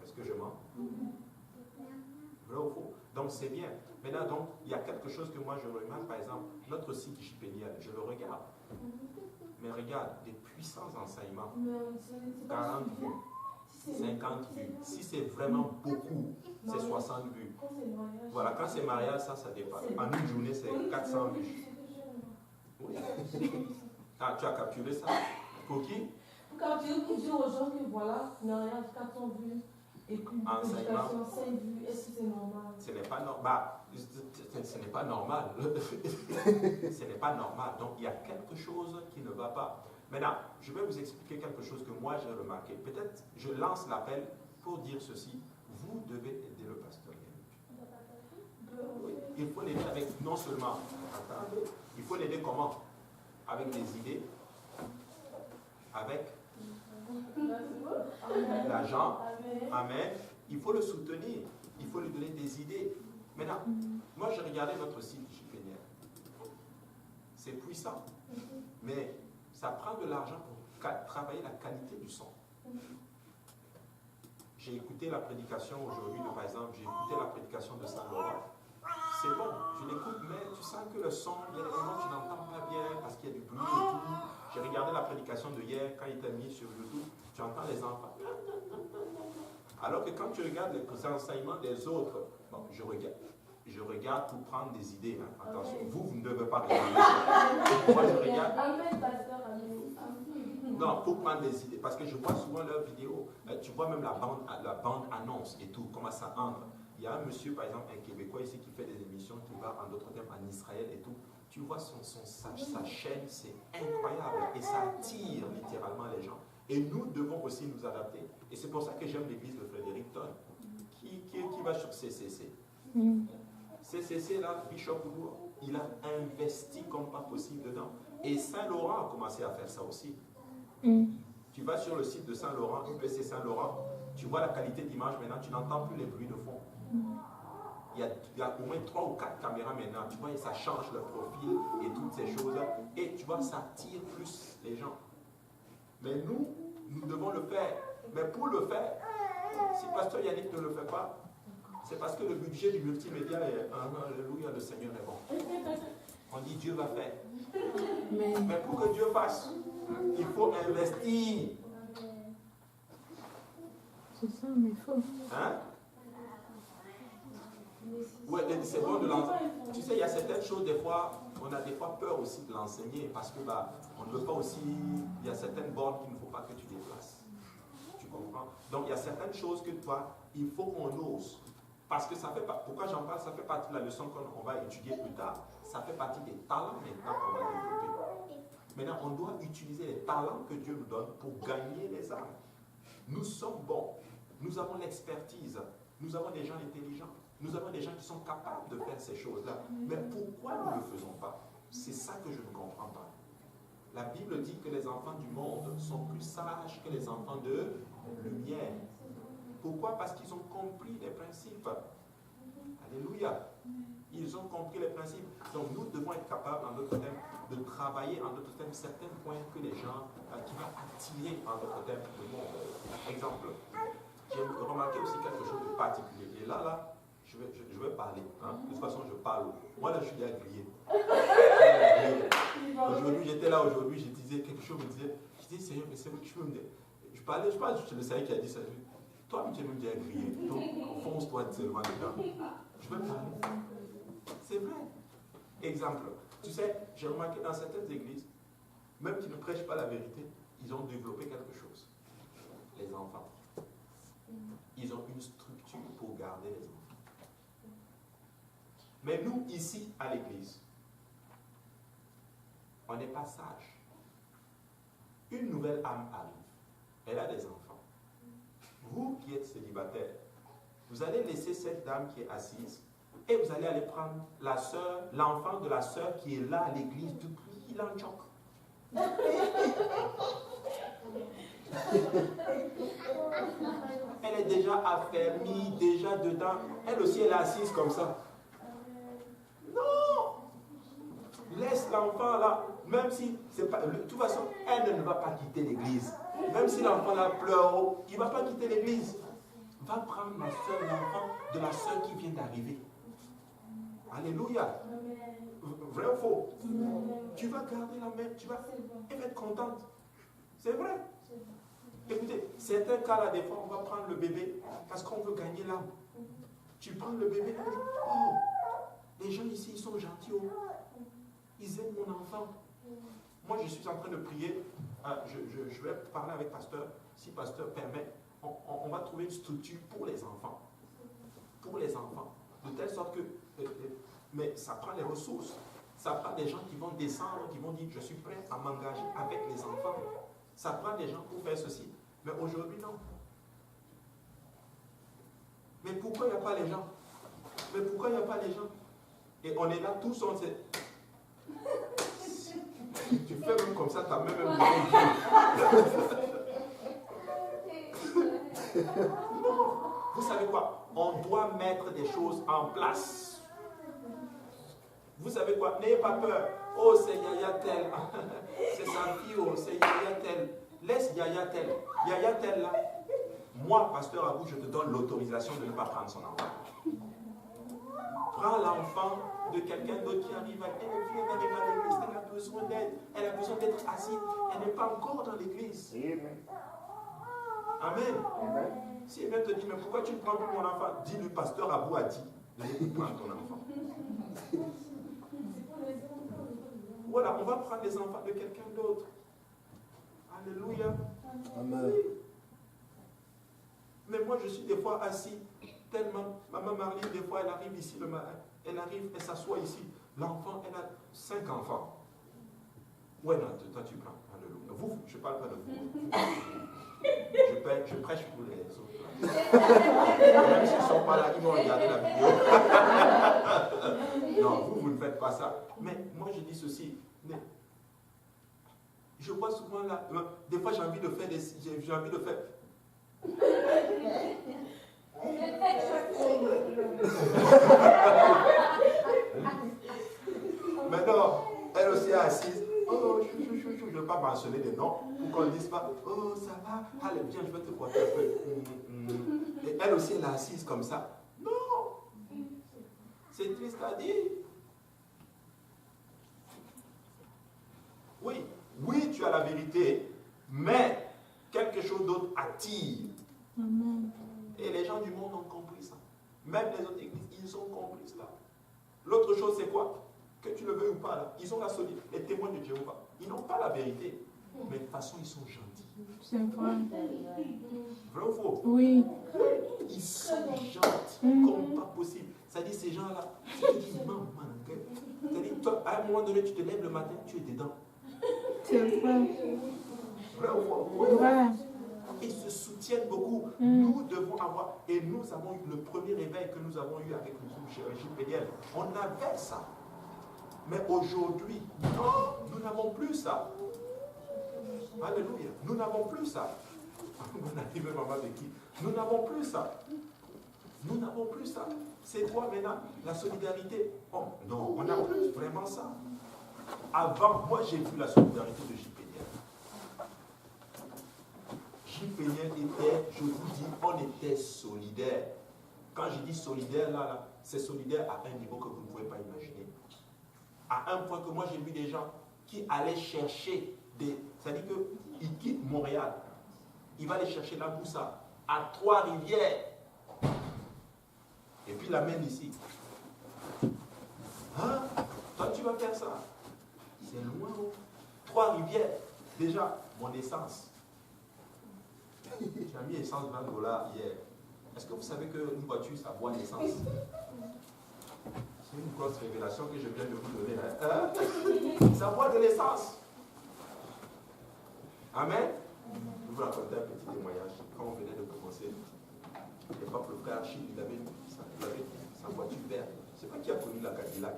Est-ce que je mens? Vrai ou faux? Donc c'est bien. Maintenant, donc, il y a quelque chose que moi je remarque, par exemple, notre site JPNL, je le regarde. Mais regarde, des puissants enseignements, 40 vues, 50 vues. Si c'est vraiment beaucoup, c'est 60 vues. Voilà, quand c'est mariage, ça dépasse. En une journée, c'est 400 vues. Oui. Ah, tu as capturé ça? Pour qui? Pour capturer, pour dire aux gens que voilà, mariage, 400 vues. Et puis, enseignement, 5 vues, est-ce que c'est normal? Ce n'est pas normal. Ce n'est pas normal. Ce n'est pas normal. Donc, il y a quelque chose qui ne va pas. Maintenant, je vais vous expliquer quelque chose que moi j'ai remarqué. Peut-être je lance l'appel pour dire ceci. Vous devez aider le pasteur Yannick. Oui, il faut l'aider avec, non seulement, il faut l'aider comment? Avec des idées, avec l'argent. Amen. Il faut le soutenir. Il faut lui donner des idées. Maintenant, moi j'ai regardé notre site JPNL. C'est puissant. Mais ça prend de l'argent pour travailler la qualité du son. J'ai écouté la prédication aujourd'hui, par exemple, j'ai écouté la prédication de Saint-Laurent. C'est bon, je l'écoute, mais tu sens que le son, il y a des moments où tu n'entends pas bien parce qu'il y a du bruit et tout. J'ai regardé la prédication de hier, quand il était mis sur YouTube, tu entends les enfants. Alors que quand tu regardes les enseignements des autres, bon, je regarde pour prendre des idées. Hein. Attention, vous ne devez pas regarder. Moi, je regarde. Non, pour prendre des idées. Parce que je vois souvent leurs vidéos. Tu vois même la bande annonce et tout, comment ça entre. Il y a un monsieur, par exemple, un Québécois ici qui fait des émissions, qui va, en d'autres termes, en Israël et tout. Tu vois sa chaîne, c'est incroyable. Et ça attire littéralement les gens. Et nous devons aussi nous adapter. Et c'est pour ça que j'aime l'église de Fredericton, qui va sur CCC. CCC, là, Bishop Oudou, il a investi comme pas possible dedans. Et Saint-Laurent a commencé à faire ça aussi. Tu vas sur le site de Saint-Laurent, UPC Saint-Laurent, tu vois la qualité d'image maintenant, tu n'entends plus les bruits de fond. Il y a au moins 3 ou 4 caméras maintenant, tu vois, et ça change le profil et toutes ces choses. Et tu vois, ça attire plus les gens. Mais nous devons le faire. Mais pour le faire, si Pasteur Yannick ne le fait pas, c'est parce que le budget du multimédia est, alléluia, le Seigneur est bon. On dit Dieu va faire. Mais pour que Dieu fasse, il faut investir. C'est ça, mais il faut. Hein? Ouais, c'est bon de l'enseigner. Tu sais, il y a certaines choses, des fois, on a des fois peur aussi de l'enseigner parce que on ne veut pas aussi. Il y a certaines bornes qu'il ne faut pas que tu déplaces. Tu comprends? Donc, il y a certaines choses que toi, il faut qu'on ose. Parce que ça fait pas. Pourquoi j'en parle? Ça fait partie de la leçon qu'on va étudier plus tard. Ça fait partie des talents maintenant qu'on va développer. Maintenant, on doit utiliser les talents que Dieu nous donne pour gagner les âmes. Nous sommes bons. Nous avons l'expertise. Nous avons des gens intelligents. Nous avons des gens qui sont capables de faire ces choses-là. Mais pourquoi nous ne le faisons pas? C'est ça que je ne comprends pas. La Bible dit que les enfants du monde sont plus sages que les enfants de lumière. Pourquoi? Parce qu'ils ont compris les principes. Alléluia. Ils ont compris les principes. Donc nous devons être capables, en d'autres termes, de travailler, en d'autres termes, certains points que les gens, qui vont attirer, en d'autres termes, le monde. Exemple, j'ai remarqué aussi quelque chose de particulier. Et là, je vais parler. Hein. De toute façon, je parle. Moi, là, je suis déjà grillé. Aujourd'hui, j'étais là, aujourd'hui, je disais quelque chose, je disais, Seigneur, mais c'est vrai que je peux me dire. Je parlais, je le savais qui a dit ça. Toi, tu es même déjà grillé. Donc, fonce-toi seulement dedans. Je veux parler. C'est vrai. Exemple, tu sais, j'ai remarqué dans certaines églises, même qui ne prêchent pas la vérité, ils ont développé quelque chose. Les enfants. Ils ont une structure pour garder les enfants. Mais nous, ici, à l'église, on n'est pas sage. Une nouvelle âme arrive. Elle a des enfants. Vous qui êtes célibataire, vous allez laisser cette dame qui est assise et vous allez aller prendre la sœur, l'enfant de la sœur qui est là à l'église depuis l'anchoc. Elle est déjà affermie, déjà dedans. Elle aussi, elle est assise comme ça. Non! Laisse l'enfant là, même si c'est pas. De toute façon, elle ne va pas quitter l'église. Même si l'enfant là pleure, il ne va pas quitter l'église. Va prendre la soeur, l'enfant de la soeur qui vient d'arriver. Alléluia. Vrai ou faux? Tu vas garder la main, elle va être contente. C'est vrai. Écoutez, certains cas là, des fois, on va prendre le bébé parce qu'on veut gagner l'âme. Tu prends le bébé et tu dis, oh, les gens ici, ils sont gentils. Oh. Ils aiment mon enfant. Moi, je suis en train de prier. Je vais parler avec pasteur. Si pasteur permet, on va trouver une structure pour les enfants. Pour les enfants. De telle sorte que... mais ça prend les ressources. Ça prend des gens qui vont descendre, qui vont dire, je suis prêt à m'engager avec les enfants. Ça prend des gens pour faire ceci. Mais aujourd'hui, non. Mais pourquoi il n'y a pas les gens? Mais pourquoi il n'y a pas les gens? Et on est là, tous, on sait. Tu fais même comme ça, ta main même. Non. Vous savez quoi? On doit mettre des choses en place. Vous savez quoi? N'ayez pas peur. Oh, c'est Yaya tel. C'est sa fille, oh, c'est Yaya tel. Laisse Yaya tel. Yaya tel là. Moi, pasteur Abou, je te donne l'autorisation de ne pas prendre son enfant. Prends l'enfant de quelqu'un d'autre qui arrive. Elle vient d'arriver à l'église, elle a besoin d'aide. Elle a besoin d'être assise. Elle n'est pas encore dans l'église. Amen. Si elle vient te dire, mais pourquoi tu me prends pour mon enfant? Dis-lui, pasteur Abou a dit, de prendre ton enfant. Voilà, on va prendre les enfants de quelqu'un d'autre. Alléluia. Amen. Oui. Mais moi, je suis des fois assis, tellement. Maman Marlene, des fois, elle arrive ici le matin. Elle arrive, elle s'assoit ici. L'enfant, elle a 5 enfants. Ouais, non, toi, tu prends. Alléluia. Vous, je ne parle pas de vous. Je prêche pour les autres. Même s'ils ne sont pas là, ils vont regarder la vidéo. Non, vous ne faites pas ça. Mais moi, je dis ceci. Mais je vois souvent là, des fois j'ai envie de faire j'ai envie de faire. Maintenant, elle aussi est assise. Oh, je ne veux pas mentionner des noms pour qu'on ne dise pas, oh, ça va, allez, viens, je vais te porter un peu. Et elle aussi, elle est assise comme ça. Non, c'est triste à dire. Oui, tu as la vérité, mais quelque chose d'autre attire. Amen. Et les gens du monde ont compris ça. Même les autres églises, ils ont compris cela. L'autre chose, c'est quoi? Que tu le veux ou pas, là, ils ont la solide. Les témoins de Jéhovah, ils n'ont pas la vérité. Mais de toute façon, ils sont gentils. C'est vrai. Vrai ou faux? Oui. Ils sont gentils comme pas possible. C'est-à-dire, ces gens-là, tu te dis, maman, c'est-à-dire, toi, à un moment donné, tu te lèves le matin, tu es dedans. C'est vrai. Vrai ou faux? Vrai. Ils se soutiennent beaucoup. Nous devons avoir, et nous avons eu le premier réveil que nous avons eu avec le régime pédial. On avait ça. Mais aujourd'hui, non, nous n'avons plus ça. Alléluia. Nous n'avons plus ça. On arrive maman de qui? Nous n'avons plus ça. Nous n'avons plus ça. C'est quoi maintenant? La solidarité. Oh, non, on n'a plus vraiment ça. Avant, moi j'ai vu la solidarité de J. J. était, je vous dis, on était solidaires. Quand je dis solidaire, là, c'est solidaire à un niveau que vous ne pouvez pas imaginer. À un point que moi j'ai vu des gens qui allaient chercher des... C'est-à-dire qu'ils quittent Montréal. Il va aller chercher la Boussa à Trois-Rivières. Et puis l'amène ici. Hein? Toi, tu vas faire ça. C'est loin. Trois-Rivières. Déjà, mon essence. J'ai mis essence $20 hier. Est-ce que vous savez qu'une voiture, ça boit l'essence? C'est une grosse révélation que je viens de vous donner. Hein? Ça boit de l'essence. Amen. Je vous raconter un petit témoignage. Quand on venait de commencer, le frère Achille, il avait sa voiture verte. Je ne sais pas qui a connu la Cadillac.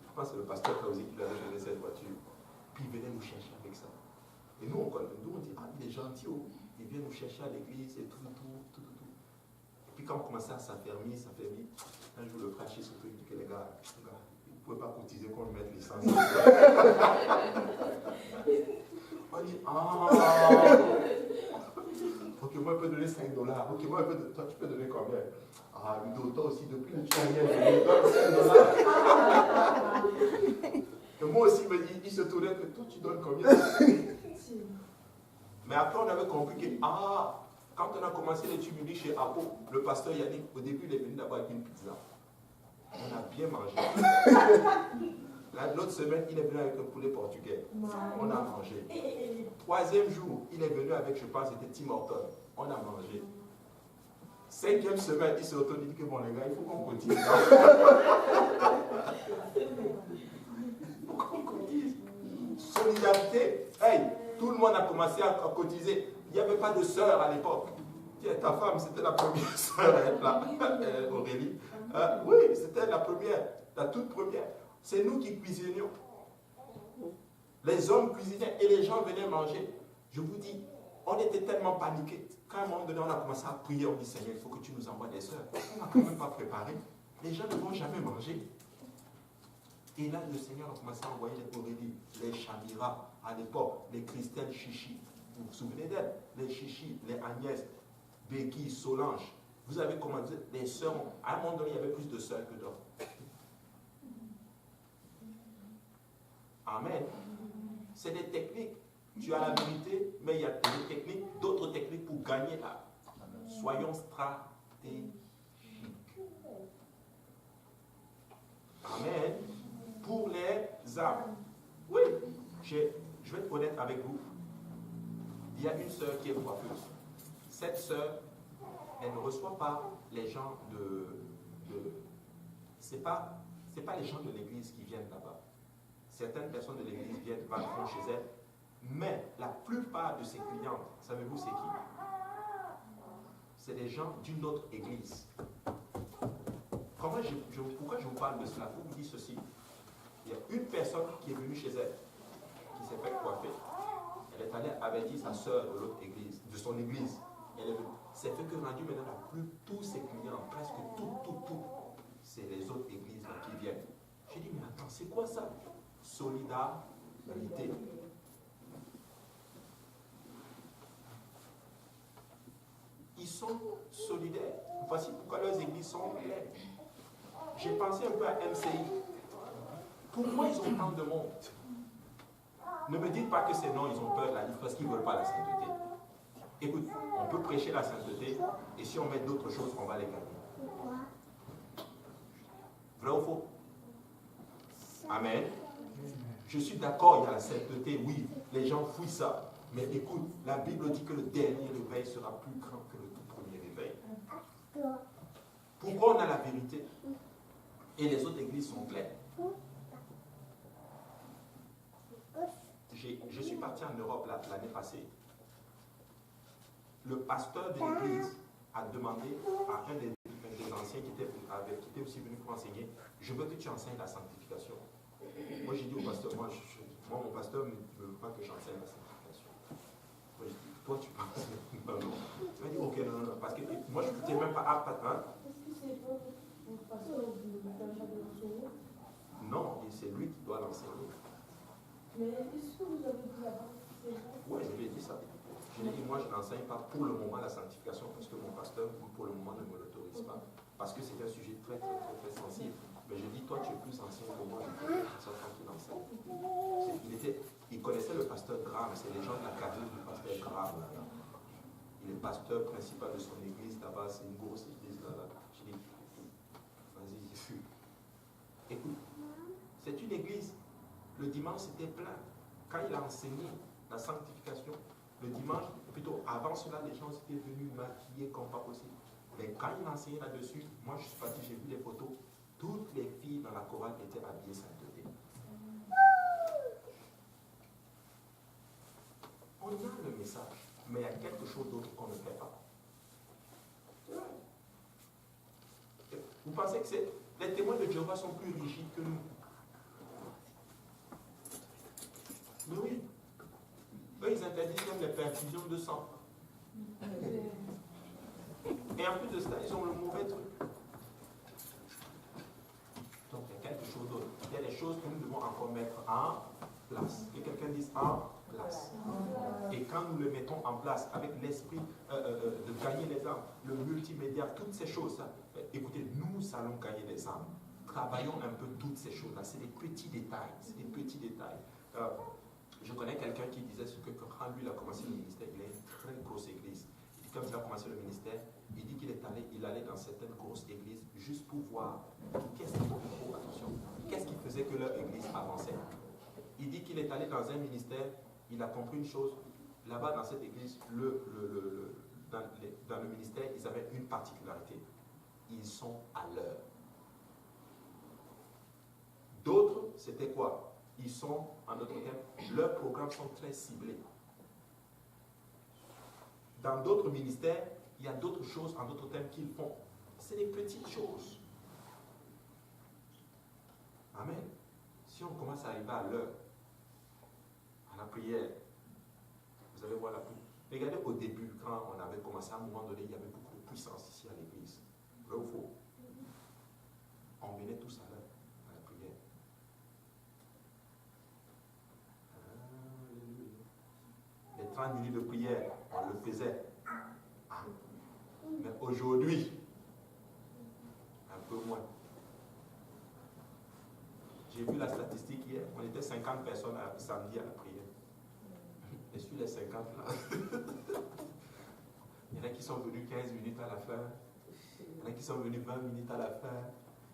Je pense que c'est le pasteur Kauzi qui lui avait donné cette voiture. Puis il venait nous chercher avec ça. Et nous, on dit, ah, il est gentil. Oh. Il vient nous chercher à l'église et tout. Et puis quand on commençait à s'affermir, un jour le frère Achille surtout, il dit que les gars, vous ne pouvez pas cotiser qu'on lui mette l'essence. On dit, ah, ok, moi je peux donner $5. Ok, moi toi tu peux donner combien? Ah, toi aussi, depuis que tu as rien donné, $5. Et moi aussi, il se tournait que toi tu donnes combien? Mais après on avait compris que, quand on a commencé les tumulus chez Apo, le pasteur Yannick, au début il est venu d'abord avec une pizza. On a bien mangé. L'autre semaine, il est venu avec un poulet portugais. On a mangé. Troisième jour, il est venu avec, je pense, c'était Tim Horton. On a mangé. Cinquième semaine, il se retourne et dit que bon, les gars, il faut qu'on continue. Il faut qu'on cotise. Solidarité. Hey, tout le monde a commencé à cotiser. Il n'y avait pas de sœur à l'époque. Ta femme, c'était la première sœur à être là, Aurélie. Oui, c'était la première, la toute première. C'est nous qui cuisinions. Les hommes cuisinaient et les gens venaient manger. Je vous dis, on était tellement paniqués. Quand à un moment donné, on a commencé à prier, on dit, Seigneur, il faut que tu nous envoies des sœurs. On n'a quand même pas préparé. Les gens ne vont jamais manger. Et là, le Seigneur a commencé à envoyer les Aurélie, les Chamira, à l'époque, les Christelle Chichi. Vous vous souvenez d'elles? Les Chichi, les Agnès, Becky, Solange. Vous avez commencé, les sœurs. À un moment donné, il y avait plus de sœurs que d'hommes. Amen. C'est des techniques. Tu as la vérité, mais il y a des techniques, d'autres techniques pour gagner là. Soyons stratégiques. Amen. Pour les âmes. Oui, je vais être honnête avec vous. Il y a une sœur qui est coiffeuse. Cette sœur, elle ne reçoit pas les gens c'est pas les gens de l'église qui viennent là-bas. Certaines personnes de l'église viennent, vont chez elle, mais la plupart de ses clientes, savez-vous c'est qui? C'est des gens d'une autre église. Pourquoi je vous parle de cela? Pour vous dire ceci. Il y a une personne qui est venue chez elle, qui s'est fait coiffer. Elle est allée avertir sa soeur de l'autre église, de son église. Elle est venue. C'est fait que rendu maintenant, tous ses clients, presque tout, c'est les autres églises qui viennent. J'ai dit, mais attends, c'est quoi ça? Solidarité. Ils sont solidaires. Voici pourquoi leurs églises sont pleines. J'ai pensé un peu à MCI. Pourquoi ils ont tant de monde? Ne me dites pas que c'est non, ils ont peur parce qu'ils ne veulent pas la sainteté. Écoute, on peut prêcher la sainteté et si on met d'autres choses, on va les gagner. Vrai ou faux? Amen. Je suis d'accord, il y a la sainteté, oui, les gens fouillent ça. Mais écoute, la Bible dit que le dernier réveil sera plus grand que le tout premier réveil. Pourquoi on a la vérité et les autres églises sont pleines? Je suis parti en Europe l'année passée. Le pasteur de l'église a demandé à un des anciens qui était aussi venu pour enseigner, je veux que tu enseignes la sanctification. Moi j'ai dit au pasteur, moi mon pasteur ne veut pas que j'enseigne la sanctification. Toi, tu penses. Non, non. Tu vas dire, ok, non, non, parce que moi, je n'étais même pas apte à. Hein? Est-ce que c'est pas le pasteur du village de l'enseigner? Non, et c'est lui qui doit l'enseigner. Mais est-ce que vous avez dit là-bas que c'est vrai? Oui, je lui ai dit ça. Je lui ai dit, moi, je n'enseigne pas pour le moment la sanctification parce que mon pasteur, pour le moment, ne me l'autorise pas. Parce que c'est un sujet très, très, très, très sensible. Mais je dis, toi, tu es plus ancien que moi, je peux faire ça quand il enseigne. Il connaissait le pasteur Graham, c'est les gens de la carrière du pasteur Graham. Là. Il est pasteur principal de son église là-bas, c'est une grosse église là. Je dis, vas-y, écoute, c'est une église. Le dimanche, c'était plein. Quand il a enseigné la sanctification, le dimanche, plutôt avant cela, les gens étaient venus maquiller comme pas possible. Mais quand il a enseigné là-dessus, moi je suis parti, j'ai vu les photos, toutes les filles dans la chorale étaient habillées sainteté. On a le message, mais il y a quelque chose d'autre qu'on ne fait pas. Vous pensez que les témoins de Jéhovah sont plus rigides que nous? Mais oui. Eux, ils interdisent même les perfusions de sang. Et en plus de cela, ils ont le mauvais truc. Donc, il y a quelque chose d'autre. Il y a des choses que nous devons encore mettre en place. Que quelqu'un dise en place. Et quand nous le mettons en place avec l'esprit de gagner les âmes, le multimédia, toutes ces choses-là, écoutez, nous allons gagner les âmes. Travaillons un peu toutes ces choses-là. C'est des petits détails. C'est des petits détails. Je connais quelqu'un qui disait ce que quand lui il a commencé le ministère, il a une très grosse église. Et comme il a commencé le ministère, il dit qu'il allait dans certaines grosses églises juste pour voir qu'est-ce qui attention, qu'est-ce qui faisait que leur église avançait. Il dit qu'il est allé dans un ministère, il a compris une chose, là-bas dans cette église, dans le ministère, ils avaient une particularité. Ils sont à l'heure. D'autres, c'était quoi? Ils sont, en d'autres termes, leurs programmes sont très ciblés. Dans d'autres ministères, il y a d'autres choses, en d'autres termes, qu'ils font. C'est des petites choses. Amen. Si on commence à arriver à l'heure, à la prière, vous allez voir la prière. Regardez au début, quand on avait commencé, à un moment donné, il y avait beaucoup de puissance ici à l'église. Vrai ou faux? On venait tous à l'heure. Les 30 minutes de prière, on le faisait. Mais aujourd'hui, un peu moins. J'ai vu la statistique hier, on était 50 personnes samedi à la prière. Et sur les 50 là, il y en a qui sont venus 15 minutes à la fin, il y en a qui sont venus 20 minutes à la fin,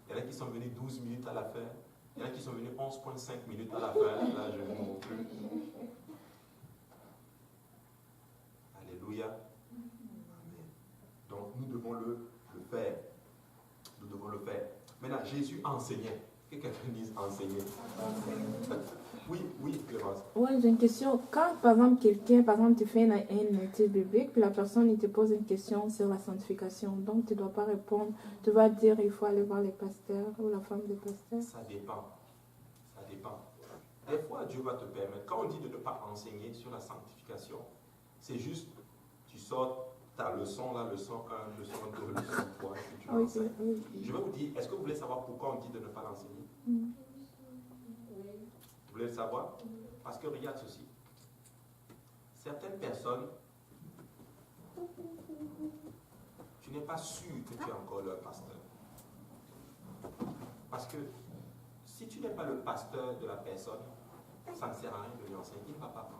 il y en a qui sont venus 12 minutes à la fin, il y en a qui sont venus 11,5 minutes à la fin. Là, je ne vous montre plus. Alléluia. Amen. Donc, nous devons le faire. Nous devons le faire. Maintenant, Jésus enseignait. Que quelqu'un dise enseigner. Oui, Clémence. Oui, j'ai une question. Quand, par exemple, tu fais une étude biblique, puis la personne, il te pose une question sur la sanctification, donc tu ne dois pas répondre. Tu vas dire, il faut aller voir les pasteurs ou la femme des pasteurs. Ça dépend. Ça dépend. Des fois, Dieu va te permettre. Quand on dit de ne pas enseigner sur la sanctification, c'est juste, tu sors ta leçon, là, leçon 1, leçon 2, leçon 3, et tu l'enseignes. Oui. Je vais vous dire, est-ce que vous voulez savoir pourquoi on dit de ne pas l'enseigner? Vous voulez le savoir? Parce que regarde ceci. Certaines personnes, tu n'es pas sûr que tu es encore leur pasteur. Parce que si tu n'es pas le pasteur de la personne, ça ne sert à rien de lui enseigner, il ne va pas prendre.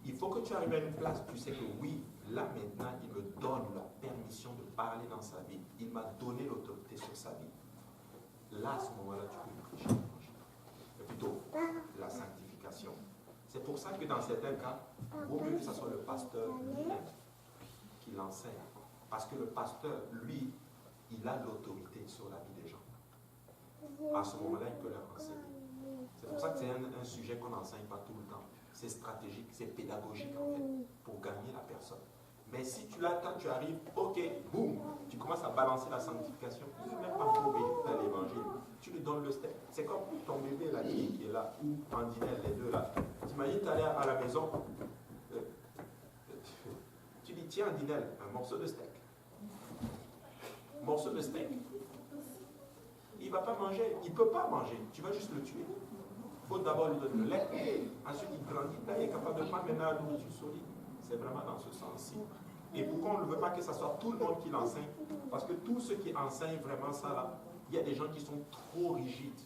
Il faut que tu arrives à une place où tu sais que oui, là maintenant, il me donne la permission de parler dans sa vie. Il m'a donné l'autorité sur sa vie. Là, à ce moment-là, tu peux lui prêcher l'évangile. Mais plutôt, la sanctification. C'est pour ça que dans certains cas, il vaut mieux que ce soit le pasteur lui-même qui l'enseigne. Parce que le pasteur, lui, il a l'autorité sur la vie des gens. À ce moment-là, il peut leur enseigner. C'est pour ça que c'est un sujet qu'on n'enseigne pas tout le temps. C'est stratégique, c'est pédagogique en fait, pour gagner la personne. Mais si tu l'attends, tu arrives, ok, boum, tu commences à balancer la sanctification, tu ne même pas pour obéir à l'évangile. Tu lui donnes le step. C'est comme ton bébé là qui est là, ou en dîner, les deux là. T'imagines, tu allais à la maison, tiens, Dinel, un morceau de steak. Morceau de steak. Il ne va pas manger, il ne peut pas manger, tu vas juste le tuer. Il faut d'abord lui donner le lait, ensuite il grandit, là il est capable de prendre maintenant la nourriture solide. C'est vraiment dans ce sens-ci. Et pourquoi on ne veut pas que ce soit tout le monde qui l'enseigne? Parce que tous ceux qui enseignent vraiment ça, là, il y a des gens qui sont trop rigides.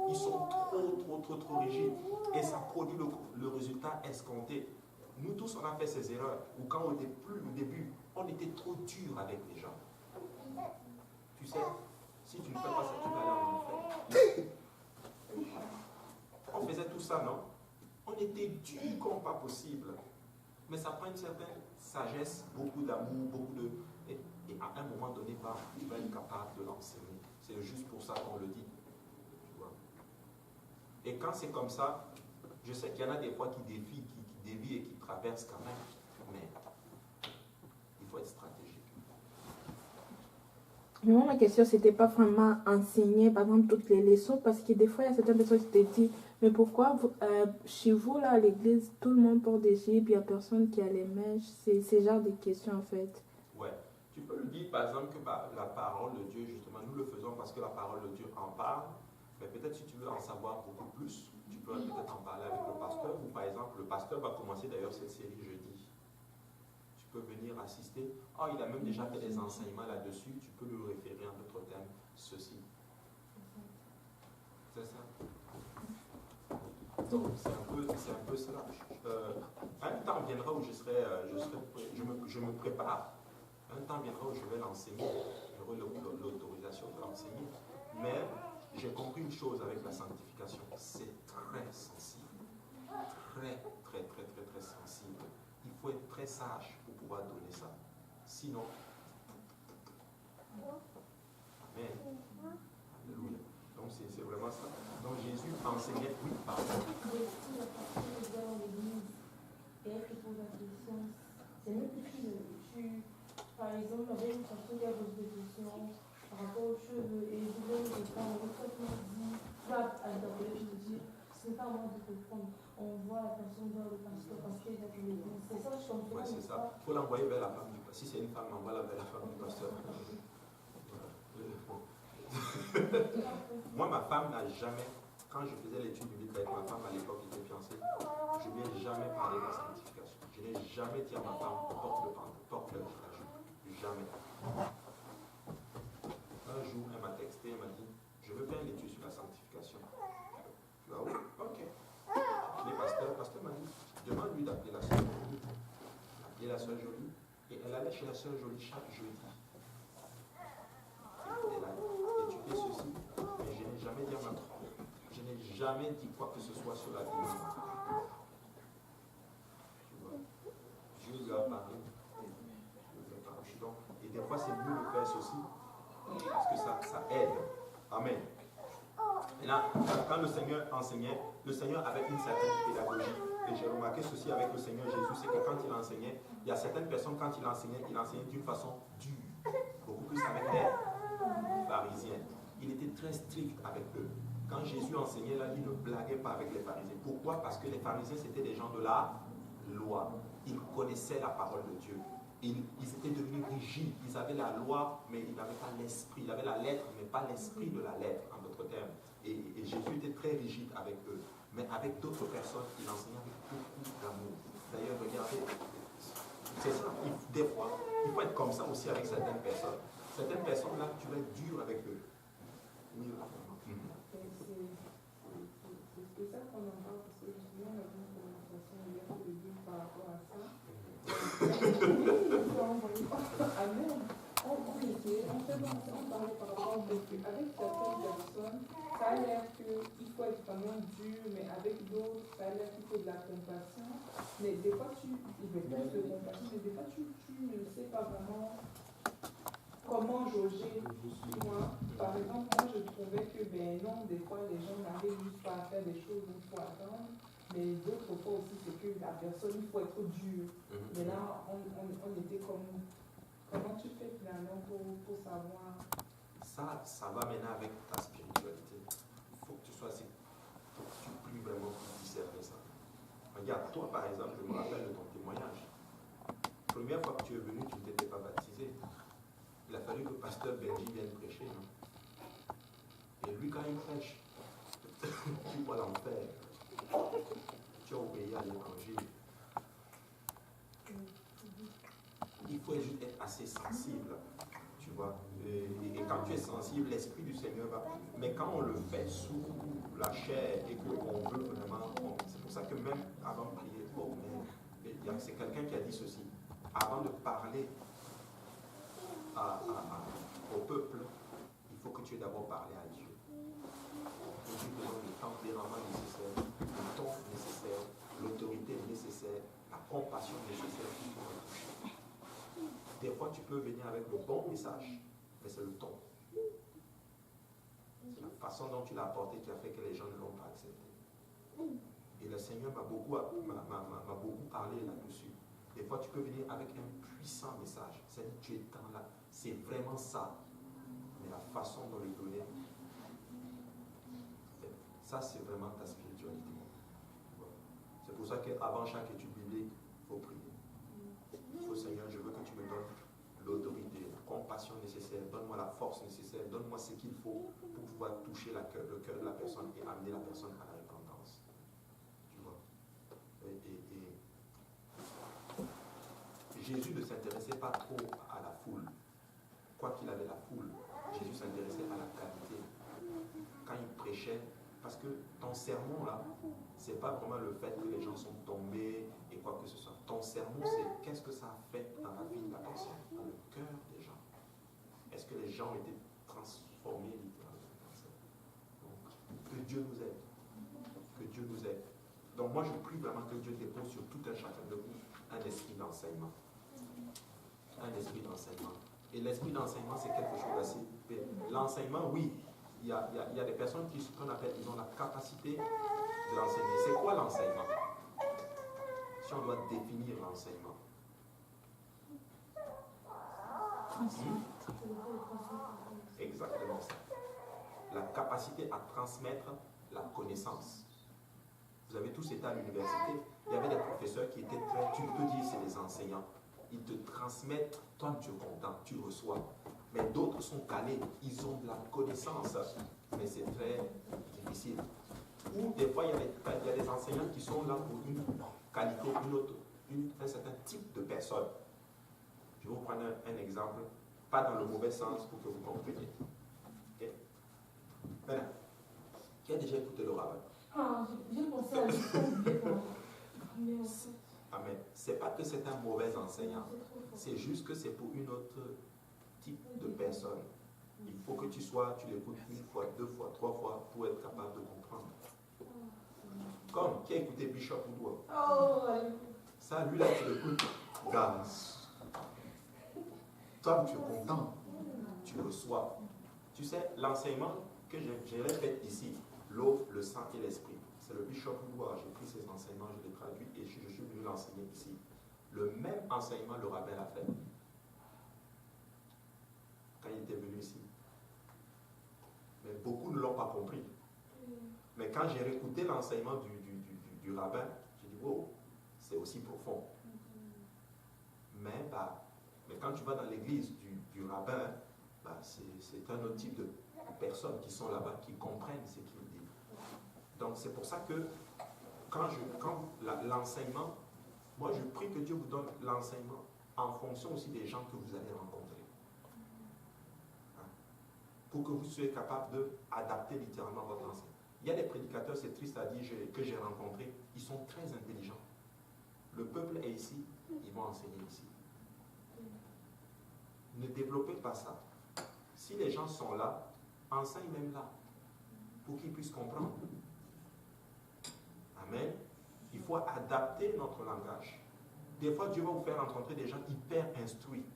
Ils sont trop rigides. Et ça produit le résultat escompté. Nous tous, on a fait ces erreurs. Ou quand au début, on était trop dur avec les gens. Tu sais, si tu ne fais pas ça, tu vas aller en enfer. On faisait tout ça, non? On était dur comme pas possible. Mais ça prend une certaine sagesse, beaucoup d'amour, beaucoup de... Et à un moment donné, tu vas être capable de l'enseigner. C'est juste pour ça qu'on le dit. Tu vois? Et quand c'est comme ça, je sais qu'il y en a des fois qui dévient et qui traversent quand même. Mais il faut être stratégique. Mais moi, ma question, c'était pas vraiment enseigner, par exemple, toutes les leçons, parce que des fois, il y a certaines personnes qui te disent, mais pourquoi chez vous, là, à l'église, tout le monde porte des jupes, il n'y a personne qui a les mèches? C'est ce genre de questions, en fait. Ouais. Tu peux lui dire, par exemple, que la parole de Dieu, justement, nous le faisons parce que la parole de Dieu en parle. Mais peut-être si tu veux en savoir beaucoup plus, tu peux peut-être en parler avec le pasteur. Ou par exemple, le pasteur va commencer d'ailleurs cette série jeudi. Tu peux venir assister. Oh, il a même déjà fait des enseignements là-dessus. Tu peux lui référer un autre thème, ceci. C'est ça. Donc, c'est un peu cela. Un temps viendra où je me prépare. Un temps viendra où je vais l'enseigner. J'aurai l'autorisation de l'enseigner. Mais j'ai compris une chose avec la sanctification. C'est très sensible. Très sensible. Il faut être très sage pour pouvoir donner ça. Sinon, amen. Alléluia. Donc c'est vraiment ça. Donc Jésus enseignait, oui, pardon. Et elle te pose la question. C'est même que par exemple, avec une personne qui a posé des questions par rapport aux cheveux et je voulais me répondre. Le fait me dit, tu vas interpeller, je te dis, ce n'est pas à moi de répondre. On voit la personne vers le pasteur parce qu'il a des réponses. C'est ça, je comprends. Oui, c'est ça. Il faut l'envoyer vers la femme du pasteur. Si c'est une femme, envoie-la vers la femme du pasteur. Moi, ma femme n'a jamais, quand je faisais l'étude biblique avec ma femme à l'époque, qui était fiancée, je ne lui ai jamais parlé de la sanctification. Je n'ai jamais dit à ma femme, porte le jupe. Jamais. Un jour, elle m'a texté, elle m'a dit, je veux faire une étude sur la sanctification. Je dis, ah oui, ok. Le pasteur m'a dit, demande-lui d'appeler la soeur Jolie. Appelé la soeur Jolie, et elle allait chez la soeur Jolie chaque jeudi. Elle a étudié ceci, mais je n'ai jamais dit à ma femme. Je n'ai jamais dit quoi que ce soit sur la Bible. Tu vois, Dieu lui a parlé. Et des fois, c'est mieux de faire ceci, parce que ça aide. Amen. Et là, quand le Seigneur enseignait, le Seigneur avait une certaine pédagogie. Et j'ai remarqué ceci avec le Seigneur Jésus, c'est que quand il enseignait, il y a certaines personnes, quand il enseignait d'une façon dure. Beaucoup plus avec les pharisiens. Il était très strict avec eux. Quand Jésus enseignait là, il ne blaguait pas avec les pharisiens. Pourquoi? Parce que les pharisiens, c'était des gens de la loi. Ils connaissaient la parole de Dieu. Ils étaient devenus rigides. Ils avaient la loi, mais ils n'avaient pas l'esprit. Ils avaient la lettre, mais pas l'esprit de la lettre, en d'autres termes. Et Jésus était très rigide avec eux. Mais avec d'autres personnes, il enseignait avec beaucoup d'amour. D'ailleurs, regardez, c'est ça. Des fois, il faut être comme ça aussi avec certaines personnes. Certaines personnes, là, tu vas être dur avec eux. Oui, c'est ça qu'on en parle, parce que justement, on a une conversation hier tous les deux par rapport à ça. Amen. On parlait par rapport au vécu. Avec certaines personnes, ça a l'air qu'il faut être vraiment dur, mais avec d'autres, ça a l'air qu'il faut de la compassion. Mais des fois, il veut plus de compassion, mais des fois, tu ne sais pas vraiment comment jauger. Moi, par exemple, moi, je trouvais que, ben non, des fois, les gens n'arrivent juste pas à faire des choses, il faut attendre. Mais d'autres fois aussi, c'est que la personne, il faut être dur. Mais là, on était comme... Comment tu fais finalement pour savoir? Ça va maintenant avec ta spiritualité. Il faut que tu sois assez... Il faut que tu pries vraiment pour discerner ça. Regarde, toi par exemple, je me rappelle de ton témoignage. première fois que tu es venu, tu ne t'étais pas baptisé. Il a fallu que pasteur Benji vienne prêcher. Non? Et lui, quand il prêche, tu vois l'enfer. Tu as obéi à l'évangile. Il faut juste être assez sensible. Tu vois. Et quand tu es sensible, l'Esprit du Seigneur va. Mais quand on le fait sous la chair et qu'on veut vraiment. C'est pour ça que même avant de prier, c'est quelqu'un qui a dit ceci. Avant de parler au peuple, il faut que tu aies d'abord parlé à Dieu. Et Dieu te donne le tempérament nécessaire, le ton nécessaire, l'autorité nécessaire, la compassion nécessaire pour le toucher. Des fois, tu peux venir avec le bon message, mais c'est le ton. C'est la façon dont tu l'as apporté qui a fait que les gens ne l'ont pas accepté. Et le Seigneur m'a beaucoup parlé là-dessus. Des fois, tu peux venir avec un puissant message. C'est-à-dire, tu es dans là. C'est vraiment ça. Mais la façon dont le donner, ça, c'est vraiment ta spiritualité. C'est pour ça qu'avant chaque étude biblique, il faut prier. Il faut, Seigneur, je veux que tu me donnes l'autorité, la compassion nécessaire. Donne-moi la force nécessaire. Donne-moi ce qu'il faut pour pouvoir toucher le cœur de la personne et amener la personne à la repentance. Tu vois. Jésus ne s'intéressait pas trop à la foule. Quoi qu'il avait la foule, Jésus s'intéressait à la qualité. Quand il prêchait, parce que ton sermon là, c'est pas vraiment le fait que les gens sont tombés et quoi que ce soit. Ton sermon, c'est qu'est-ce que ça a fait dans la vie de la personne, dans le cœur des gens. Est-ce que les gens ont été transformés littéralement dans ça? Donc, que Dieu nous aide. Que Dieu nous aide. Donc moi, je prie vraiment que Dieu dépose sur tout un chacun de vous un esprit d'enseignement. Un esprit d'enseignement. Et l'esprit d'enseignement, c'est quelque chose d'assez... L'enseignement, oui, il y a des personnes qui, ce qu'on appelle, ils ont la capacité de l'enseigner. C'est quoi l'enseignement? Si on doit définir l'enseignement. Exactement ça. La capacité à transmettre la connaissance. Vous avez tous été à l'université, il y avait des professeurs qui étaient très... Tu peux dire c'est des enseignants. Ils te transmettent, toi tu es content, tu reçois. Mais d'autres sont calés, ils ont de la connaissance, mais c'est très difficile. Ou des fois, il y a des enseignants qui sont là pour une qualité, un certain type de personne. Je vais vous prendre un exemple, pas dans le mauvais sens pour que vous compreniez. Okay? Maintenant, qui a déjà écouté le rabbin? Ah, j'ai pensé à lui. Amen. C'est pas que c'est un mauvais enseignant, c'est juste que c'est pour une autre type de personne. Il faut que tu l'écoutes une fois, deux fois, trois fois pour être capable de comprendre. Comme qui a écouté Bishop Oudoua? Ça, lui là, tu l'écoutes. Regarde. Toi, tu es content. Tu reçois. Tu sais, l'enseignement que j'ai fait ici, l'eau, le sang et l'esprit. C'est le Bishop Oudoua. J'ai pris ses enseignements, je les traduis et je suis venu l'enseigner ici. Le même enseignement, le rabbin l'a fait. Quand il était venu ici. Mais beaucoup ne l'ont pas compris. Mais quand j'ai réécouté l'enseignement du rabbin, j'ai dit, wow, c'est aussi profond. Mais quand tu vas dans l'église du rabbin, c'est un autre type de personnes qui sont là-bas, qui comprennent ce qu'il dit. Donc c'est pour ça que quand l'enseignement, moi je prie que Dieu vous donne l'enseignement en fonction aussi des gens que vous allez rencontrer. Pour que vous soyez capable d'adapter littéralement votre enseignement. Il y a des prédicateurs, c'est triste à dire, que j'ai rencontrés, ils sont très intelligents. Le peuple est ici, ils vont enseigner ici. Ne développez pas ça. Si les gens sont là, enseigne même là, pour qu'ils puissent comprendre. Amen. Il faut adapter notre langage. Des fois, Dieu va vous faire rencontrer des gens hyper instruits.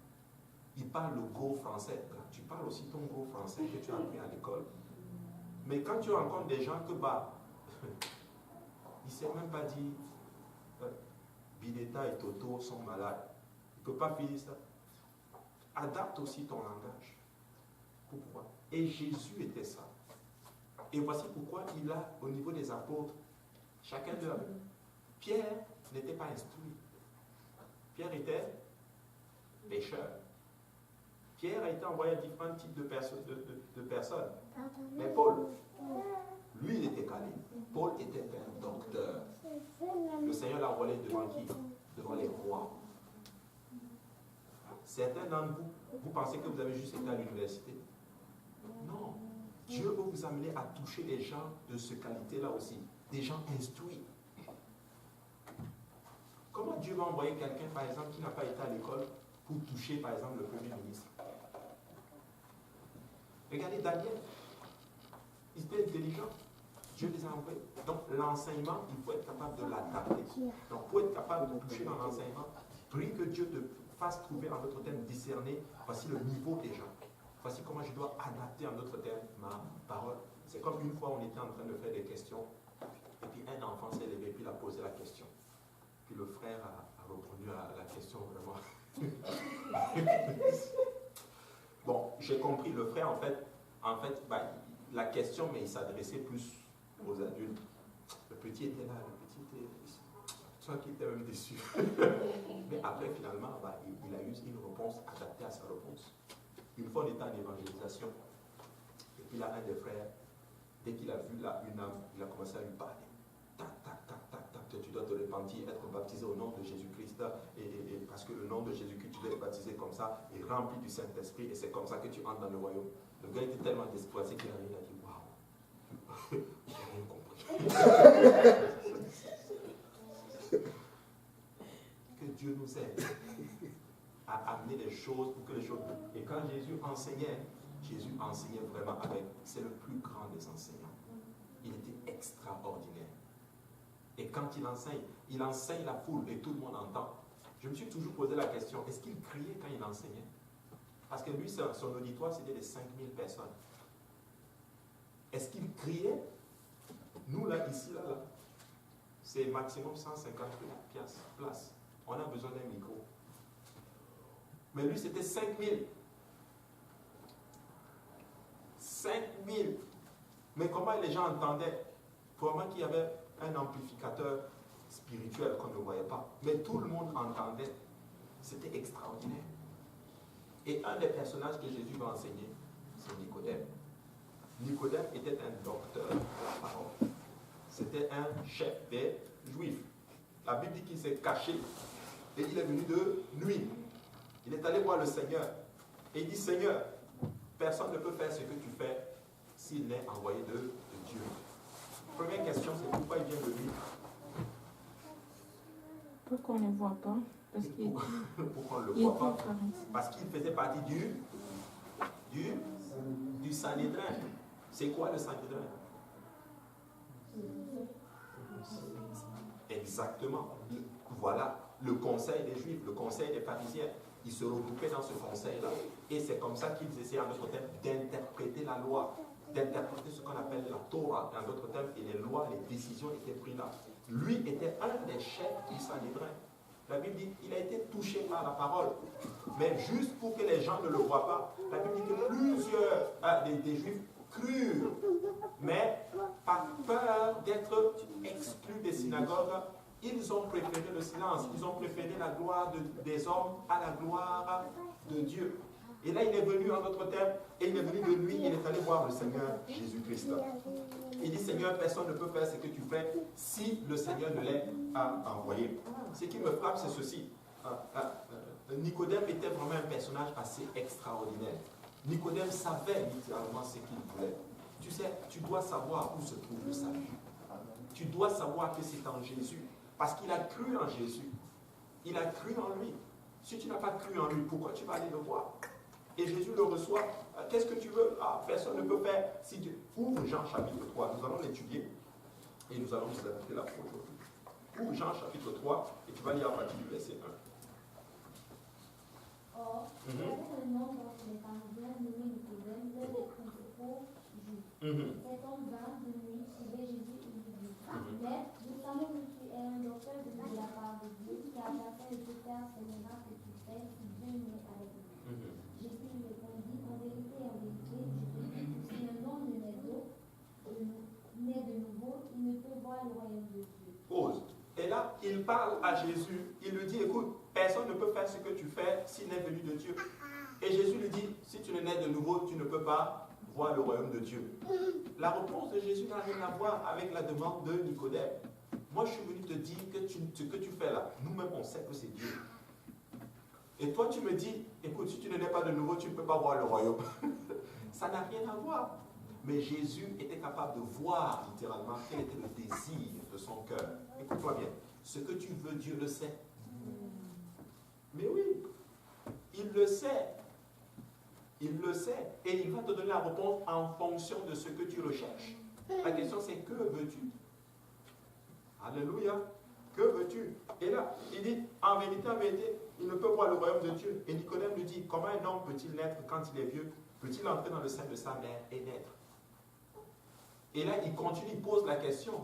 Ils parlent le gros français. Tu parles aussi ton gros français que tu as appris à l'école. Mais quand tu rencontres des gens que, ils ne savent même pas dire Bideta et Toto sont malades. Il ne peut pas finir ça. Adapte aussi ton langage. Pourquoi? Et Jésus était ça. Et voici pourquoi il a, au niveau des apôtres, chacun d'eux. Pierre n'était pas instruit. Pierre était pécheur. Pierre a été envoyé à différents types de personnes. Mais Paul, lui, il était calé. Paul était un docteur. Le Seigneur l'a envoyé devant qui? Devant les rois. Certains d'entre vous, vous pensez que vous avez juste été à l'université? Non. Dieu veut vous amener à toucher les gens de cette qualité-là aussi. Des gens instruits. Comment Dieu va envoyer quelqu'un, par exemple, qui n'a pas été à l'école pour toucher, par exemple, le Premier ministre? Regardez Daniel. Il était intelligent. Dieu les a envoyés. Donc, l'enseignement, il faut être capable de l'adapter. Donc, pour être capable de toucher dans l'enseignement, prie que Dieu te fasse trouver, en d'autres termes, discerner, voici le niveau des gens. Voici comment je dois adapter, en d'autres termes, ma parole. C'est comme une fois, on était en train de faire des questions, et puis un enfant s'est levé, puis il a posé la question. Puis le frère a répondu à la question vraiment. Bon, j'ai compris. Le frère, en fait la question, mais il s'adressait plus aux adultes. Le petit était là, le petit était... Soit qui était même déçu. Mais après, finalement, il a eu une réponse adaptée à sa réponse. Une fois, on était en évangélisation. Et puis là, un des frères, dès qu'il a vu là une âme, il a commencé à lui parler. Tac, tac, tac, tac, tac, tu dois te repentir, être baptisé au nom de Jésus-Christ. Et parce que le nom de Jésus-Christ, tu dois être baptisé comme ça, et rempli du Saint-Esprit, et c'est comme ça que tu entres dans le royaume. Le gars était tellement découragé qu'il a dit, waouh, j'ai rien compris. Que Dieu nous aide à amener les choses pour que les choses... Et quand Jésus enseignait vraiment avec... C'est le plus grand des enseignants. Il était extraordinaire. Et quand il enseigne la foule et tout le monde entend. Je me suis toujours posé la question, est-ce qu'il criait quand il enseignait? Parce que lui, son auditoire, c'était des 5000 personnes. Est-ce qu'il criait? Nous, là, ici, là, c'est maximum 150 places. On a besoin d'un micro. Mais lui, c'était 5000. 5000. Mais comment les gens entendaient? Probablement qu'il y avait un amplificateur spirituel qu'on ne voyait pas. Mais tout le monde entendait. C'était extraordinaire. Et un des personnages que Jésus va enseigner, c'est Nicodème. Nicodème était un docteur de la parole. C'était un chef des Juifs. La Bible dit qu'il s'est caché et il est venu de nuit. Il est allé voir le Seigneur et il dit, Seigneur, personne ne peut faire ce que tu fais s'il n'est envoyé de Dieu. Première question, c'est pourquoi il vient de lui? Pourquoi on ne le voit pas? Pourquoi on ne le voit pas? Parce qu'il faisait partie du Sanhédrin. C'est quoi le Sanhédrin? Exactement. Voilà, le conseil des Juifs, le conseil des pharisiens. Ils se regroupaient dans ce conseil-là. Et c'est comme ça qu'ils essayaient, en d'autres termes, d'interpréter la loi, d'interpréter ce qu'on appelle la Torah, en d'autres termes, et les lois, les décisions étaient prises là. Lui était un des chefs du Sanhédrin. La Bible dit qu'il a été touché par la parole. Mais juste pour que les gens ne le voient pas, la Bible dit que plusieurs des Juifs crurent, mais par peur d'être exclus des synagogues, ils ont préféré le silence, ils ont préféré la gloire des hommes à la gloire de Dieu. Et là, il est venu en d'autres termes, et il est venu de lui, il est allé voir le Seigneur Jésus-Christ. Il dit, Seigneur, personne ne peut faire ce que tu fais si le Seigneur ne l'ait pas envoyé. Ce qui me frappe, c'est ceci. Nicodème était vraiment un personnage assez extraordinaire. Nicodème savait littéralement ce qu'il voulait. Tu sais, tu dois savoir où se trouve le salut. Tu dois savoir que c'est en Jésus. Parce qu'il a cru en Jésus. Il a cru en lui. Si tu n'as pas cru en lui, pourquoi tu vas aller le voir? Et Jésus le reçoit. Qu'est-ce que tu veux? Personne ne peut faire. Si tu ouvres Jean chapitre 3, nous allons l'étudier. Et nous allons nous adapter là pour aujourd'hui. Ouvre Jean chapitre 3 et tu vas lire à partir du verset 1. Or, il y avait un homme dans les pharisiens nommé Nicodème, l'un des principaux juifs. Cet homme vint de nuit trouver Jésus et lui dit, Maître, nous savons que tu es un docteur de la part de Dieu, car personne ne peut faire ces miracles que tu fais si Dieu n'est avec nous. Jésus lui répondit, en vérité, je te dis que si un homme ne naît de nouveau, il ne peut voir le royaume de Dieu. Pause. Et là, il parle à Jésus, il lui dit, écoute, personne ne peut faire ce que tu fais s'il n'est venu de Dieu. Et Jésus lui dit, si tu ne nais de nouveau, tu ne peux pas voir le royaume de Dieu. La réponse de Jésus n'a rien à voir avec la demande de Nicodème. Moi, je suis venu te dire que ce que tu fais là, nous-mêmes, on sait que c'est Dieu. Et toi, tu me dis, écoute, si tu ne nais pas de nouveau, tu ne peux pas voir le royaume. Ça n'a rien à voir. Mais Jésus était capable de voir littéralement quel était le désir de son cœur. Écoute-moi bien, ce que tu veux, Dieu le sait. Mais oui, il le sait. Il le sait. Et il va te donner la réponse en fonction de ce que tu recherches. La question c'est, que veux-tu? Alléluia. Que veux-tu? Et là, il dit, en vérité, il ne peut voir le royaume de Dieu. Et Nicodème lui dit, comment un homme peut-il naître quand il est vieux? Peut-il entrer dans le sein de sa mère et naître? Et là, il continue, il pose la question.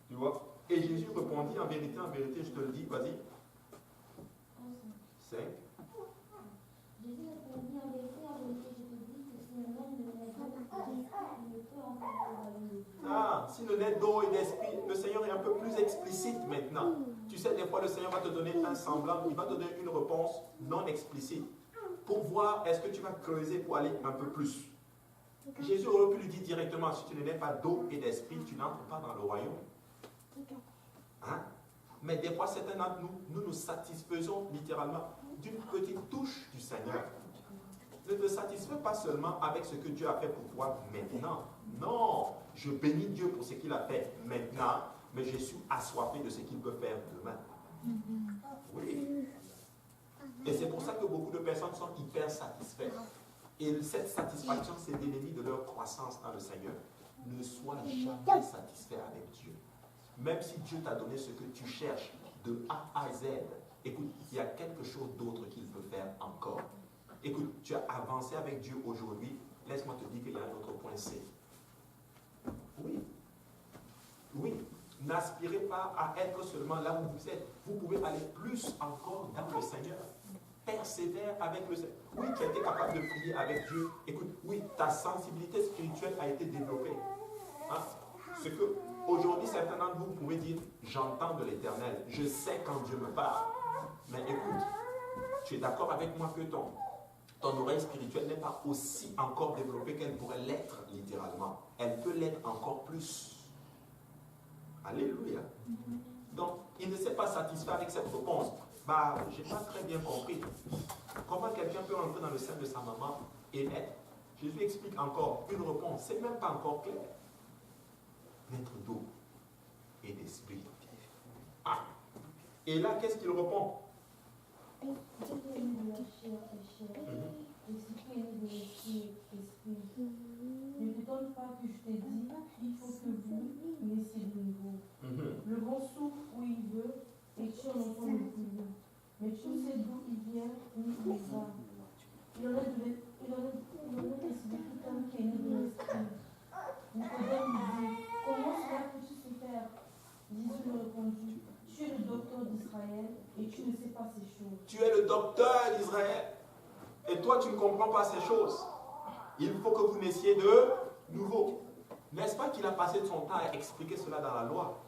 Tu vois? Et Jésus répondit, en vérité, je te le dis, vas-y. 5. Jésus répondit, en vérité, je te dis que si un homme ne naît pas d'esprit, il ne peut entrer dans le royaume de Dieu. Ah, si le naît d'eau et d'esprit, le Seigneur est un peu plus explicite maintenant. Tu sais, des fois, le Seigneur va te donner un semblant, il va te donner une réponse non explicite pour voir est-ce que tu vas creuser pour aller un peu plus. Jésus aurait pu lui dire directement, si tu ne nais pas d'eau et d'esprit, tu n'entres pas dans le royaume. Hein? Mais des fois, certains d'entre nous nous satisfaisons littéralement d'une petite touche du Seigneur. Ne te satisfais pas seulement avec ce que Dieu a fait pour toi maintenant. Non, je bénis Dieu pour ce qu'il a fait maintenant, mais je suis assoiffé de ce qu'il peut faire demain. Oui. Et c'est pour ça que beaucoup de personnes sont hyper satisfaites. Et cette satisfaction, c'est l'ennemi de leur croissance dans le Seigneur. Ne sois jamais satisfait avec Dieu. Même si Dieu t'a donné ce que tu cherches de A à Z, écoute, il y a quelque chose d'autre qu'il peut faire encore. Écoute, tu as avancé avec Dieu aujourd'hui, laisse-moi te dire qu'il y a un autre point C. Oui. Oui. N'aspirez pas à être seulement là où vous êtes. Vous pouvez aller plus encore dans le Seigneur. Persévère avec le Seigneur. Oui, tu as été capable de prier avec Dieu. Écoute, oui, ta sensibilité spirituelle a été développée. Hein? Ce que aujourd'hui, certains d'entre vous pouvez dire, j'entends de l'Éternel, je sais quand Dieu me parle. Mais écoute, tu es d'accord avec moi que ton oreille spirituelle n'est pas aussi encore développée qu'elle pourrait l'être littéralement. Elle peut l'être encore plus. Alléluia. Donc, il ne s'est pas satisfait avec cette réponse. Bah, je n'ai pas très bien compris. Comment quelqu'un peut entrer dans le sein de sa maman et naître? Jésus explique encore une réponse. C'est même pas encore clair. Naître d'eau et d'esprit. Ah. Et là, qu'est-ce qu'il répond? Ne t'étonne pas que je t'ai dit, il faut que vous naissiez de nouveau. Le vent souffle où il veut et tu en entends le bruit. Mais tu ne sais d'où il vient ni où il va. Il en est décidé tout homme qui est né de l'esprit. Nicodème lui dit, comment cela peut-il se faire? Jésus lui répondit, tu es le docteur d'Israël et tu ne sais pas ces choses. Tu es le docteur d'Israël et toi tu ne comprends pas ces choses. Il faut que vous naissiez de nouveau. N'est-ce pas qu'il a passé son temps à expliquer cela dans la loi?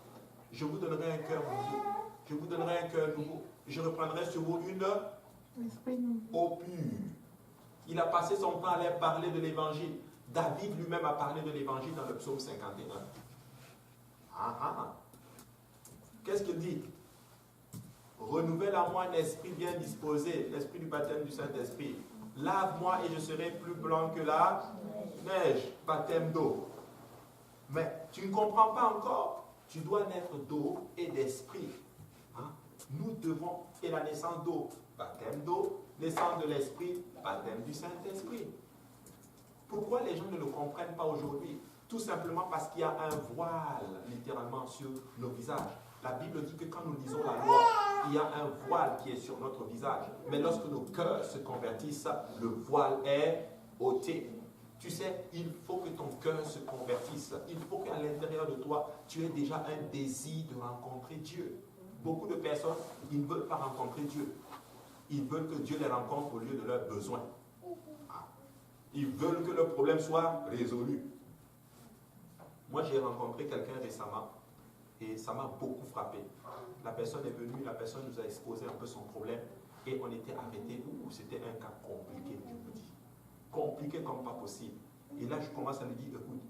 Je vous donnerai un cœur nouveau. Je vous donnerai un cœur nouveau. Je reprendrai sur vous une eau pure. Il a passé son temps à aller parler de l'évangile. David lui-même a parlé de l'évangile dans le psaume 51. Qu'est-ce qu'il dit? Renouvelle en moi un esprit bien disposé, l'esprit du baptême du Saint-Esprit. Lave-moi et je serai plus blanc que la neige, baptême d'eau. Mais tu ne comprends pas encore. Tu dois naître d'eau et d'esprit. Hein? Nous devons, et la naissance d'eau, baptême d'eau, naissance de l'esprit, baptême du Saint-Esprit. Pourquoi les gens ne le comprennent pas aujourd'hui? Tout simplement parce qu'il y a un voile, littéralement, sur nos visages. La Bible dit que quand nous lisons la loi, il y a un voile qui est sur notre visage. Mais lorsque nos cœurs se convertissent, le voile est ôté. Tu sais, il faut que ton cœur se convertisse. Il faut qu'à l'intérieur de toi, tu aies déjà un désir de rencontrer Dieu. Beaucoup de personnes, ils ne veulent pas rencontrer Dieu. Ils veulent que Dieu les rencontre au lieu de leurs besoins. Ils veulent que le problème soit résolu. Moi, j'ai rencontré quelqu'un récemment et ça m'a beaucoup frappé. La personne est venue, la personne nous a exposé un peu son problème Et on était arrêté. C'était un cas compliqué, je vous dis. Compliqué comme pas possible. Et là, je commence à lui dire, écoute,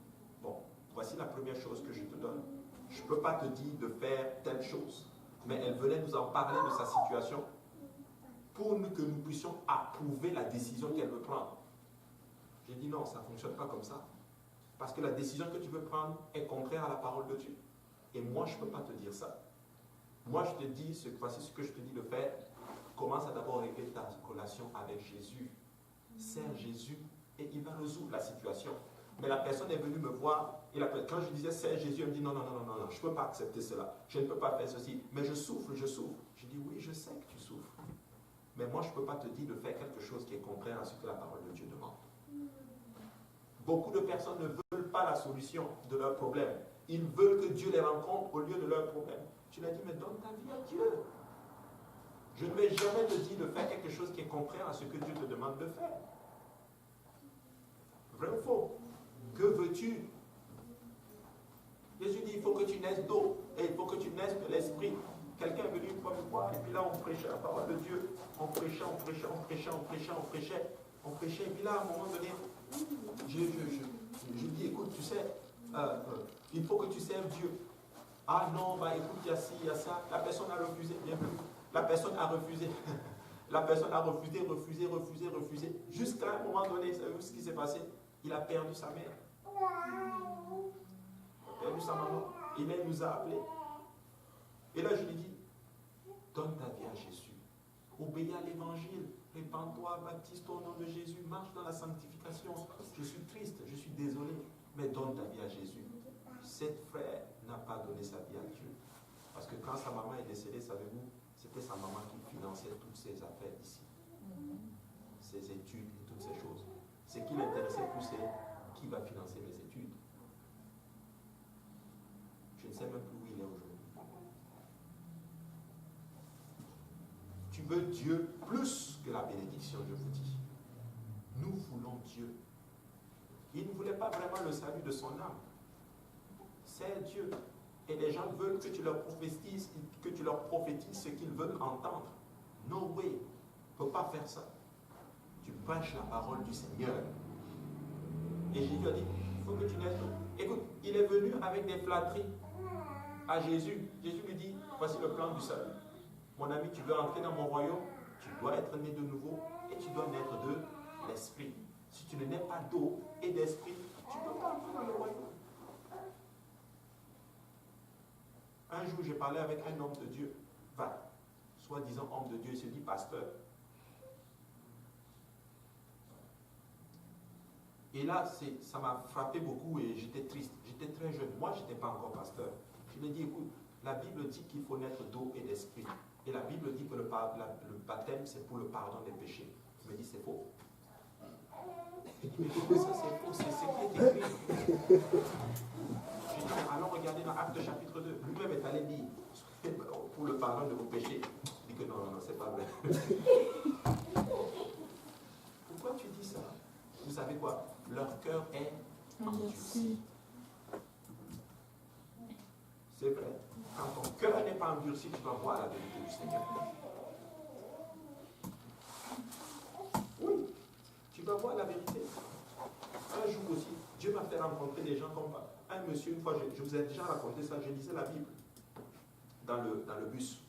bon, voici la première chose que je te donne. Je ne peux pas te dire de faire telle chose. Mais elle venait nous en parler de sa situation pour que nous puissions approuver la décision qu'elle veut prendre. J'ai dit non, ça ne fonctionne pas comme ça. Parce que la décision que tu veux prendre est contraire à la parole de Dieu. Et moi, je ne peux pas te dire ça. Moi, je te dis, voici ce que je te dis de faire. Commence à d'abord régler ta relation avec Jésus. Sers Jésus et il va résoudre la situation. Mais la personne est venue me voir et quand je disais sers Jésus, elle me dit non, je ne peux pas accepter cela. Je ne peux pas faire ceci. Mais je souffre. Je dis oui, je sais que tu souffres. Mais moi, je ne peux pas te dire de faire quelque chose qui est contraire à ce que la parole de Dieu demande. Beaucoup de personnes ne veulent pas la solution de leurs problèmes. Ils veulent que Dieu les rencontre au lieu de leurs problèmes. Tu leur dis, mais donne ta vie à Dieu. Je ne vais jamais te dire de faire quelque chose qui est contraire à ce que Dieu te demande de faire. Vrai ou faux? Que veux-tu? Jésus dit, il faut que tu naisses d'eau et il faut que tu naisses de l'esprit. Quelqu'un est venu une fois me voir et puis là on prêchait la parole de Dieu. On prêchait. Et puis là, à un moment donné, je dis, écoute, tu sais, il faut que tu serves Dieu. Ah non, bah écoute, il y a ci, il y a ça. La personne a refusé. La personne a refusé. La personne a refusé. Jusqu'à un moment donné, savez-vous ce qui s'est passé? Il a perdu sa mère. Il a perdu sa maman. Et là, il nous a appelés. Et là, je lui dis, donne ta vie à Jésus. Obéis à l'évangile. Répands-toi, baptise-toi au nom de Jésus. Marche dans la sanctification. Je suis triste, je suis désolé. Mais donne ta vie à Jésus. Cette frère n'a pas donné sa vie à Dieu. Parce que quand sa maman est décédée, savez-vous, c'était sa maman qui finançait toutes ses affaires ici. Ses études et toutes ces choses. Ce qui l'intéressait plus, c'est qui va financer mes études. Je ne sais même plus où il est aujourd'hui. Tu veux Dieu plus que la bénédiction, je vous dis. Nous voulons Dieu. Il ne voulait pas vraiment le salut de son âme. C'est Dieu. Et les gens veulent que tu leur prophétises ce qu'ils veulent entendre. No way. Tu ne peux pas faire ça. Tu prêches la parole du Seigneur. Et Jésus a dit, il faut que tu naisses. Écoute, il est venu avec des flatteries à Jésus. Jésus lui dit, voici le plan du salut. Mon ami, tu veux entrer dans mon royaume, tu dois être né de nouveau et tu dois naître de l'esprit. Si tu ne nais pas d'eau et d'esprit, tu ne peux pas entrer dans le royaume. Un jour, j'ai parlé avec un homme de Dieu, soi-disant homme de Dieu, il se dit pasteur. Et là, ça m'a frappé beaucoup et j'étais triste. J'étais très jeune. Moi, je n'étais pas encore pasteur. Je lui ai dit, écoute, la Bible dit qu'il faut naître d'eau et d'esprit. Et la Bible dit que le baptême, c'est pour le pardon des péchés. Il me dit, c'est faux. Il dit, mais comment ça, c'est faux? C'est ce qui est écrit. Je dis, allons regarder dans Actes chapitre 2. Lui-même est allé dire, pour le pardon de vos péchés. Il dit que non, c'est pas vrai. Pourquoi tu dis ça? Vous savez quoi? Leur cœur est endurci. C'est vrai. Quand ton cœur n'est pas endurci, tu vas voir la vérité du Seigneur. Oui, tu vas voir la vérité. Un jour aussi, Dieu m'a fait rencontrer des gens comme un monsieur, une fois, je vous ai déjà raconté ça, je lisais la Bible dans le bus.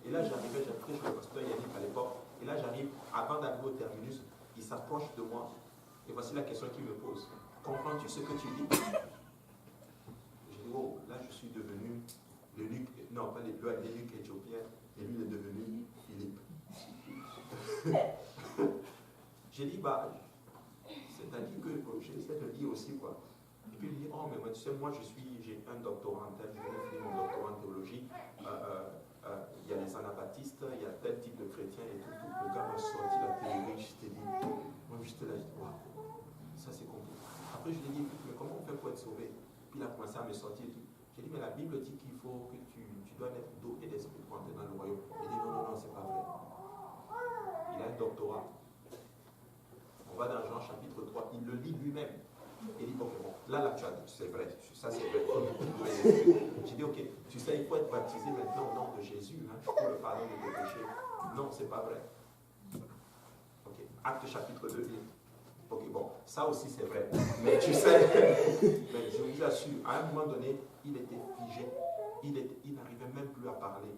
Et là, j'arrivais, j'habitais chez le pasteur Yannick à l'époque, et là, j'arrive, avant d'arriver au terminus, il s'approche de moi, et voici la question qu'il me pose. Comprends-tu ce que tu dis? Je dis, oh, là, je suis devenu l'eunuque, non, pas l'eunuque éthiopien, et lui, il est devenu Philippe. J'ai dit, c'est-à-dire que j'essaie de dire aussi, quoi. Et puis il dit, oh, mais moi, tu sais, moi, j'ai un doctorat en tel, je viens de finir mon doctorat en théologie, il y a les anabaptistes, il y a tel type de chrétiens et tout. Le gars m'a sorti la théorie, je t'ai dit, moi, j'étais là, je dis, waouh, ça c'est compliqué. Après, je lui ai dit, écoute, mais comment on fait pour être sauvé? Puis il a commencé à me sortir et tout. J'ai dit, mais la Bible dit qu'il faut que tu dois naître d'eau et d'esprit pour entrer dans le royaume. Il dit, non, c'est pas vrai. Il a un doctorat. On va dans Jean chapitre 3, il le lit lui-même. Il dit, ok, bon, là, tu as dit, c'est vrai, ça c'est vrai. J'ai dit, dit, ok, tu sais, il faut être baptisé maintenant au nom de Jésus, hein, pour le pardon de tes péchés. Non, c'est pas vrai. Ok, Acte chapitre 2 dit. Ok, bon, ça aussi c'est vrai. Mais tu sais, mais je vous assure, à un moment donné, il était figé. Il n'arrivait même plus à parler.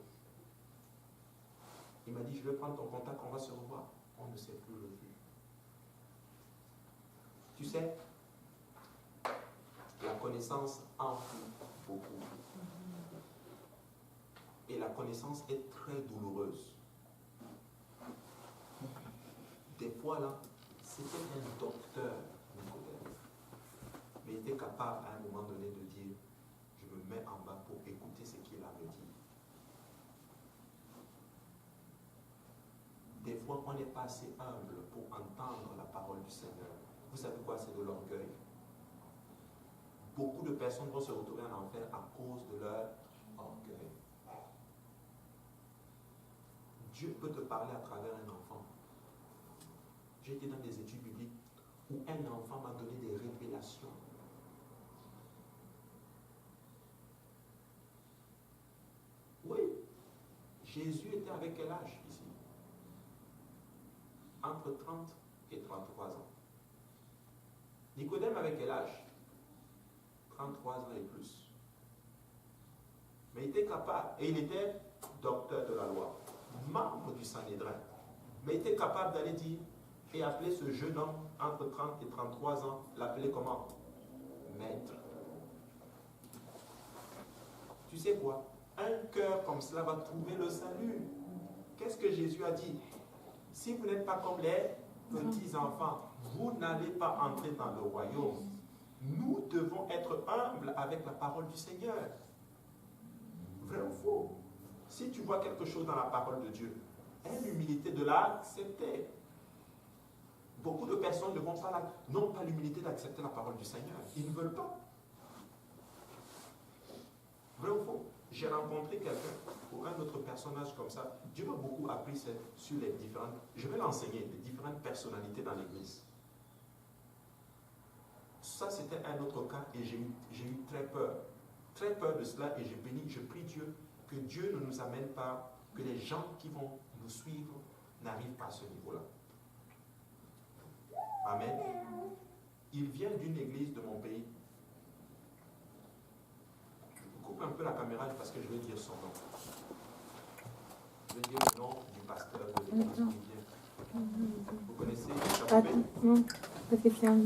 Il m'a dit, je vais prendre ton contact, on va se revoir. On ne s'est plus revu. Tu sais, la connaissance enfle beaucoup. Et la connaissance est très douloureuse. Des fois, là, c'était un docteur, Nicodème, mais il était capable à un moment donné de dire, je me mets en bas pour écouter ce qu'il a à me dire. Des fois, on n'est pas assez humble pour entendre la parole du Seigneur. Vous savez quoi? C'est de l'orgueil. Beaucoup de personnes vont se retrouver en enfer à cause de leur orgueil. Dieu peut te parler à travers un enfant. J'ai été dans des études bibliques où un enfant m'a donné des révélations. Oui, Jésus était avec quel âge ici? Entre 30 et 33 ans. Nicodème avec quel âge? 33 ans et plus. Mais il était capable, et il était docteur de la loi, membre du Sanhédrin, mais il était capable d'aller dire et appeler ce jeune homme entre 30 et 33 ans, l'appeler comment? Maître. Tu sais quoi? Un cœur comme cela va trouver le salut. Qu'est-ce que Jésus a dit? Si vous n'êtes pas comme les petits enfants, vous n'allez pas entrer dans le royaume. Nous devons être humbles avec la parole du Seigneur. Vrai ou faux? Si tu vois quelque chose dans la parole de Dieu, aie l'humilité de l'accepter. Beaucoup de personnes ne vont pas n'ont pas l'humilité d'accepter la parole du Seigneur. Ils ne veulent pas. Vrai ou faux? J'ai rencontré quelqu'un ou un autre personnage comme ça. Dieu m'a beaucoup appris sur les différentes, je vais l'enseigner, les différentes personnalités dans l'Église. Ça, c'était un autre cas et j'ai eu très peur de cela et je prie Dieu que Dieu ne nous amène pas, que les gens qui vont nous suivre n'arrivent pas à ce niveau-là. Amen. Il vient d'une église de mon pays. Je coupe un peu la caméra parce que je vais dire son nom. Je vais dire le nom du pasteur de l'église où il vient. Vous connaissez? Non, parce que c'est un